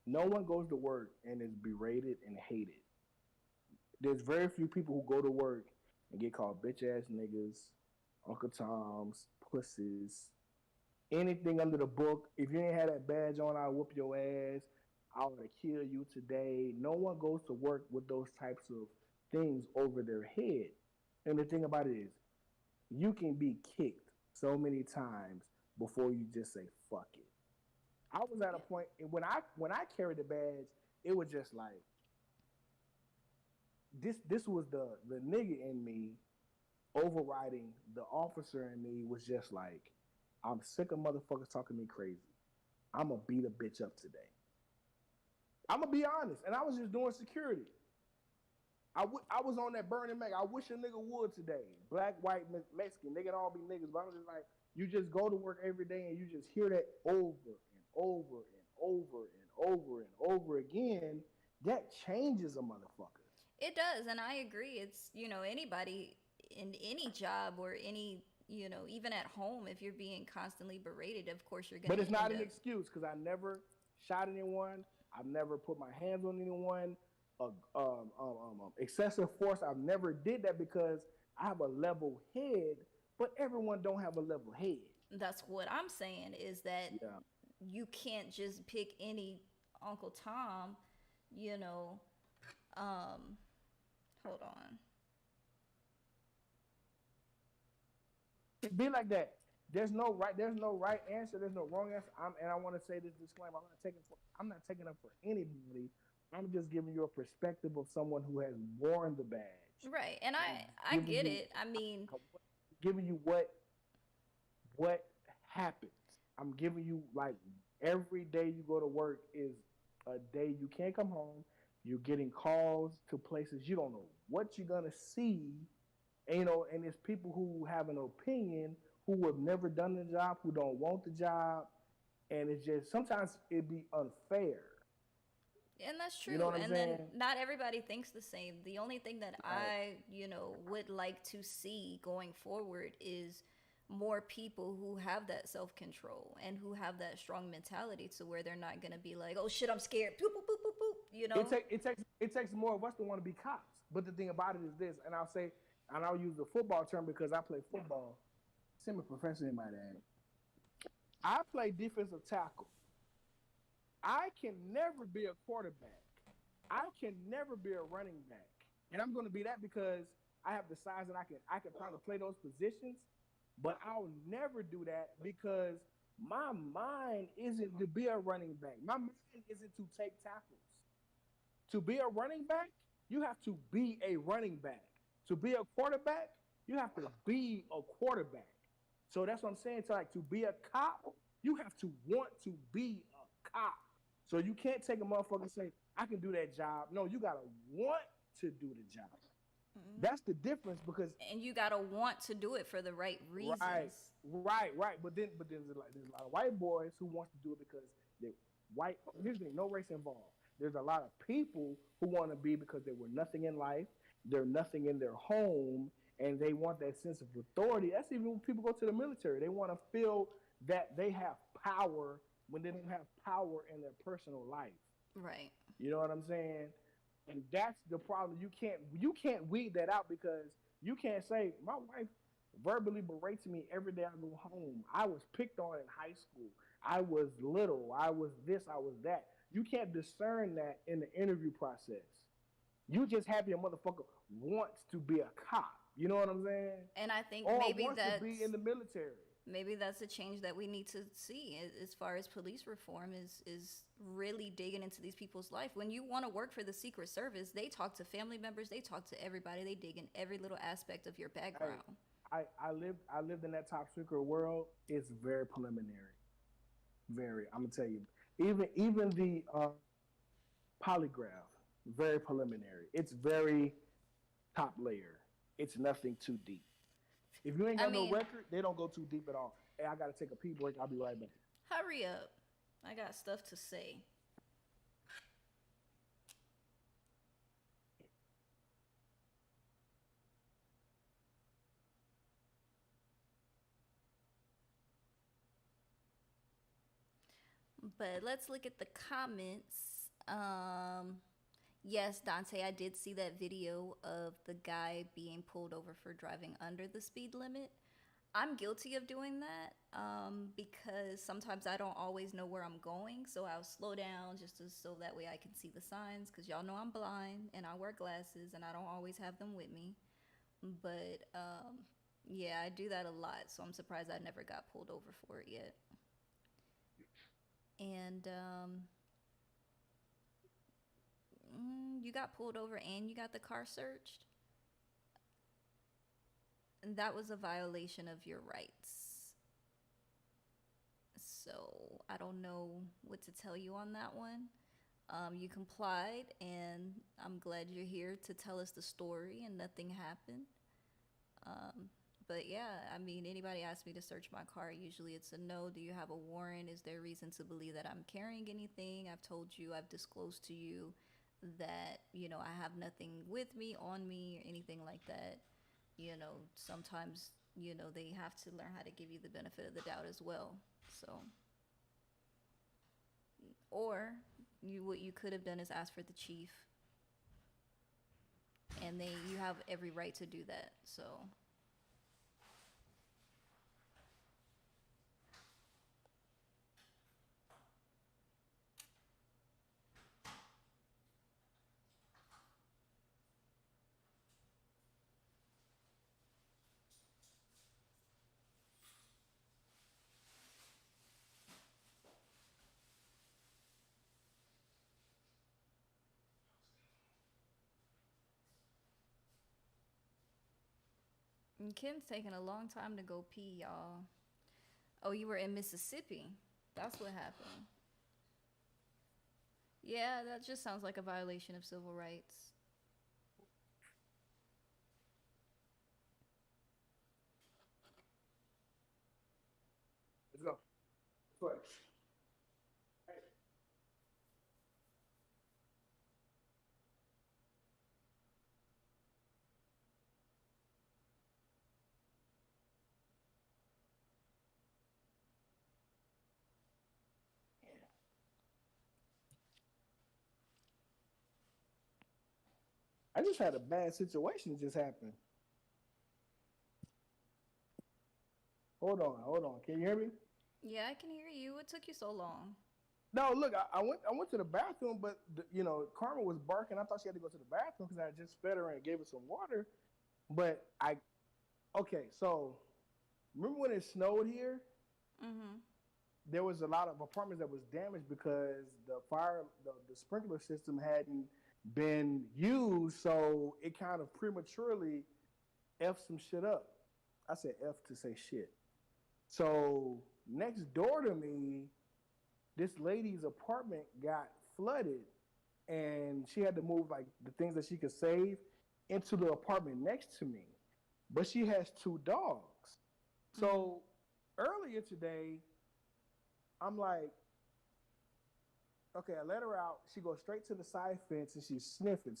no one goes to work and is berated and hated. There's very few people who go to work and get called bitch ass niggas, Uncle Toms, pussies, anything under the book. If you ain't had that badge on, I'll whoop your ass. I ought to kill you today. No one goes to work with those types of things over their head. And the thing about it is, you can be kicked so many times before you just say fuck it. I was at a point when I carried the badge, it was just like, this was the nigga in me overriding the officer in me. Was just like, I'm sick of motherfuckers talking me crazy. I'm gonna beat a bitch up today. I'm gonna be honest, and I was just doing security. I was on that Burning Mac. I wish a nigga would today. Black, white, Mexican, they can all be niggas, but I'm just like, you just go to work every day and you just hear that over and over and over and over and over again. That changes a motherfucker. It does, and I agree. It's, anybody in any job or any, even at home, if you're being constantly berated, of course you're going to. But it's not an excuse, because I never shot anyone. I've never put my hands on anyone. Excessive force, I've never did that because I have a level head, but everyone don't have a level head. That's what I'm saying, is that you can't just pick any Uncle Tom, hold on. Be like that. There's no right answer. There's no wrong answer. I want to say this disclaimer. I'm not taking up for anybody. I'm just giving you a perspective of someone who has worn the badge. Right, and I get it. I mean, giving you what happens. I'm giving you, like, every day you go to work is a day you can't come home. You're getting calls to places you don't know what you're gonna see, and and there's people who have an opinion, who have never done the job, who don't want the job, and it's just sometimes it'd be unfair. And that's true. You know what I'm and saying? Then not everybody thinks the same. The only thing that I, would like to see going forward is more people who have that self-control and who have that strong mentality to where they're not going to be like, oh shit, I'm scared. Boop, boop, boop, boop, boop, It takes more of us to want to be cops. But the thing about it is this, and I'll use the football term because I play football semi-professionally, might add. I play defensive tackle. I can never be a quarterback. I can never be a running back. And I'm going to be that because I have the size and I can probably play those positions, but I'll never do that because my mind isn't to be a running back. My mind isn't to take tackles. To be a running back, you have to be a running back. To be a quarterback, you have to be a quarterback. So that's what I'm saying. To be a cop, you have to want to be a cop. So you can't take a motherfucker and say, I can do that job. No, you got to want to do the job. Mm-hmm. That's the difference because... And you got to want to do it for the right reasons. Right. But then there's a lot of white boys who want to do it because they're white. Here's the thing, no race involved. There's a lot of people who want to be because they were nothing in life. They're nothing in their home. And they want that sense of authority. That's even when people go to the military. They want to feel that they have power when they don't have power in their personal life. Right. You know what I'm saying? And that's the problem. You can't weed that out because you can't say, my wife verbally berates me every day I go home. I was picked on in high school. I was little. I was this, I was that. You can't discern that in the interview process. You just happy a motherfucker wants to be a cop. You know what I'm saying? And I think Or maybe wants to be in the military. maybe that's a change that we need to see as far as police reform is really digging into these people's life. When you want to work for the Secret Service, they talk to family members, they talk to everybody, they dig in every little aspect of your background. I lived in that top secret world. It's very preliminary. Very. I'm gonna tell you. Even the polygraph, very preliminary. It's very top layer. It's nothing too deep. If you ain't got no record, they don't go too deep at all. Hey, I gotta take a pee break. I'll be right back. Hurry up. I got stuff to say. But let's look at the comments. Yes, Dante, I did see that video of the guy being pulled over for driving under the speed limit. I'm guilty of doing that because sometimes I don't always know where I'm going. So I'll slow down so that way I can see the signs, because y'all know I'm blind and I wear glasses and I don't always have them with me. But yeah, I do that a lot. So I'm surprised I never got pulled over for it yet. And you got pulled over and you got the car searched. And that was a violation of your rights. So I don't know what to tell you on that one. You complied, and I'm glad you're here to tell us the story and nothing happened. But yeah, I mean, anybody asks me to search my car, usually it's a no. Do you have a warrant? Is there reason to believe that I'm carrying anything? I've told you, I've disclosed to you that, you know, I have nothing with me, on me, or anything like that. You know, sometimes, you know, they have to learn how to give you the benefit of the doubt as well. So, or what you could have done is ask for the chief, and you have every right to do that. So. And Ken's taking a long time to go pee, y'all. Oh, you were in Mississippi. That's what happened. Yeah, that just sounds like a violation of civil rights. Let's go. Play. I just had a bad situation just happen. Hold on. Can you hear me? Yeah, I can hear you. What took you so long? No, look, I went to the bathroom, but you know, Karma was barking. I thought she had to go to the bathroom because I just fed her and gave her some water. But okay, so remember when it snowed here? Mm-hmm. There was a lot of apartments that was damaged because the sprinkler system hadn't been used, so it kind of prematurely F some shit up. I said F to say shit. So next door to me, this lady's apartment got flooded, and she had to move like the things that she could save into the apartment next to me. But she has 2 dogs. So earlier today, I'm like, okay, I let her out. She goes straight to the side fence and she's sniffing.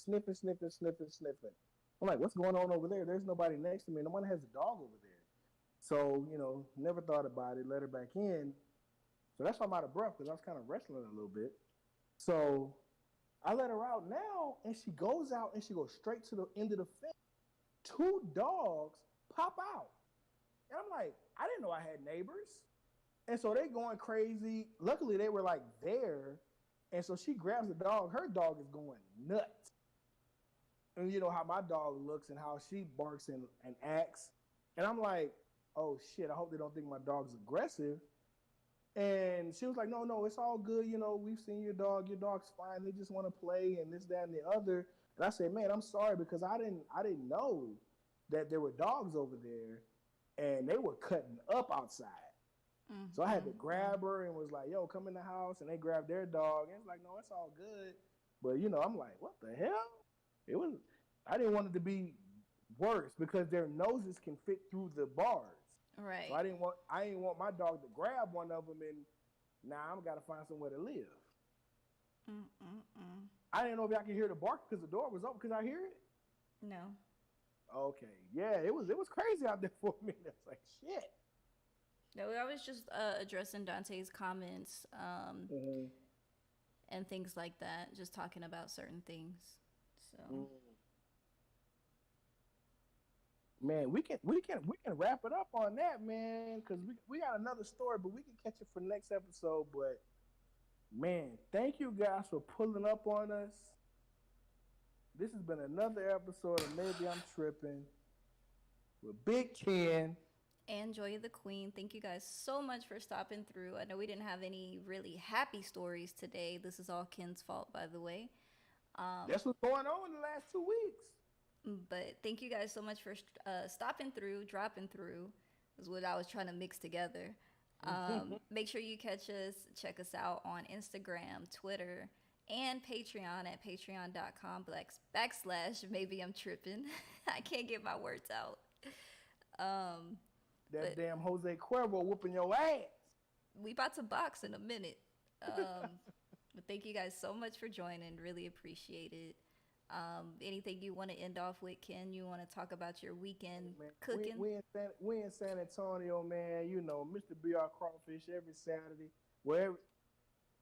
I'm like, what's going on over there? There's nobody next to me. No one has a dog over there. So, you know, never thought about it. Let her back in. So that's why I'm out of breath, because I was kind of wrestling a little bit. So I let her out now, and she goes out and she goes straight to the end of the fence. 2 dogs pop out. And I'm like, I didn't know I had neighbors. And so they going crazy. Luckily, they were like there. And so she grabs the dog. Her dog is going nuts. and you know how my dog looks and how she barks and acts. And I'm like, oh shit, I hope they don't think my dog's aggressive. And she was like, no, it's all good. You know, we've seen your dog. Your dog's fine. They just want to play and this, that, and the other. And I said, man, I'm sorry because I didn't know that there were dogs over there, and they were cutting up outside. Mm-hmm. So I had to grab her and was like, yo, come in the house. And they grabbed their dog. And it's like, no, it's all good. But, you know, I'm like, what the hell? I didn't want it to be worse because their noses can fit through the bars. Right. So I didn't want my dog to grab one of them and now I'm got to find somewhere to live. I didn't know if y'all could hear the bark because the door was open. Could I hear it? No. Okay. Yeah, it was crazy out there for a minute. It's like, shit. No, I was just addressing Dante's comments and things like that, just talking about certain things. So, man, we can wrap it up on that, man, because we got another story, but we can catch it for next episode. But man, thank you guys for pulling up on us. This has been another episode of Maybe I'm Tripping with Big Ken and Joy the Queen. Thank you guys so much for stopping through. I know we didn't have any really happy stories today. This is all Ken's fault, by the way. That's what's going on in the last 2 weeks. But thank you guys so much for stopping through, dropping through, is what I was trying to mix together. Make sure you check us out on Instagram, Twitter, and Patreon at patreon.com/maybe I'm tripping. I can't get my words out. Damn Jose Cuervo whooping your ass. We about to box in a minute. But thank you guys so much for joining. Really appreciate it. Anything you want to end off with, Ken? You want to talk about your weekend cooking? We in San Antonio, man. You know, Mr. BR Crawfish every Saturday. Well,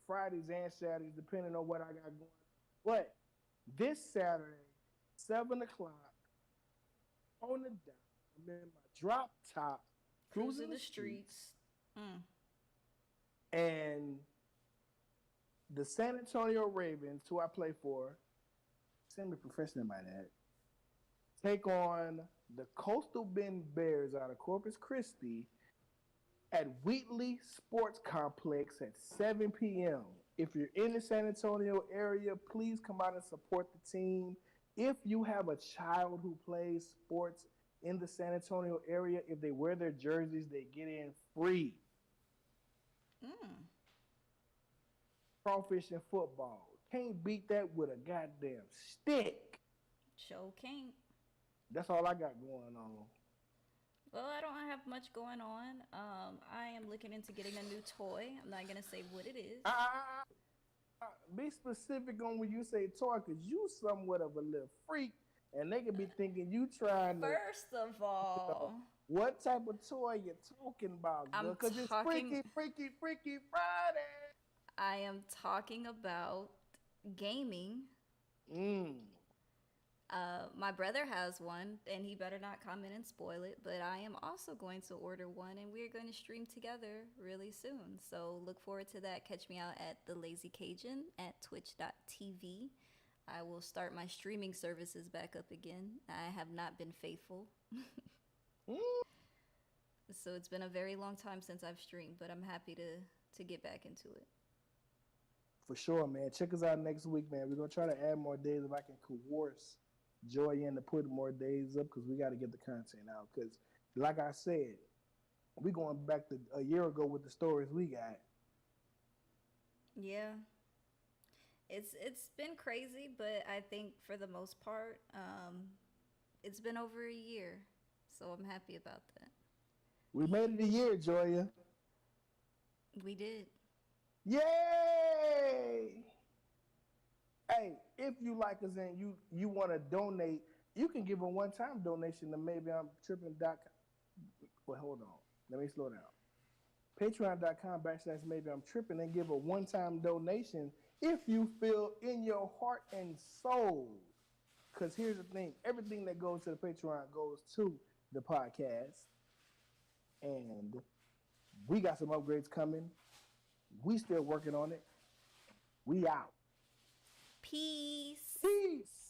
Fridays and Saturdays, depending on what I got going. But this Saturday, 7 o'clock, on the dot, I'm in my drop top, cruising the streets. And the San Antonio Ravens, who I play for, semi-professional by that, take on the Coastal Bend Bears out of Corpus Christi at Wheatley Sports Complex at 7 p.m. If you're in the San Antonio area, please come out and support the team. If you have a child who plays sports in the San Antonio area, if they wear their jerseys, they get in free. Crawfish and football. Can't beat that with a goddamn stick. Sure can't. That's all I got going on. Well, I don't have much going on. I am looking into getting a new toy. I'm not going to say what it is. Be specific on when you say toy, because you somewhat of a little freak, and they could be thinking you trying to... First of all... what type of toy you talking about, girl? Because it's Freaky Friday. I am talking about gaming. My brother has one, and he better not come in and spoil it, but I am also going to order one, and we're going to stream together really soon. So look forward to that. Catch me out at The Lazy Cajun at twitch.tv. I will start my streaming services back up again. I have not been faithful. So it's been a very long time since I've streamed, but I'm happy to get back into it. For sure, man. Check us out next week, man. We're going to try to add more days if I can coerce Joy in to put more days up, because we got to get the content out. Because, like I said, we going back to a year ago with the stories we got. Yeah. It's been crazy, but I think for the most part, it's been over a year. So I'm happy about that. We made it a year, Joya. We did. Yay! Hey, if you like us and you want to donate, you can give a one-time donation to maybeimtripping.com. Well, hold on. Let me slow down. Patreon.com/maybeimtripping and give a one-time donation if you feel in your heart and soul. Because here's the thing. Everything that goes to the Patreon goes to the podcast. And we got some upgrades coming. We still working on it. We out. Peace. Peace.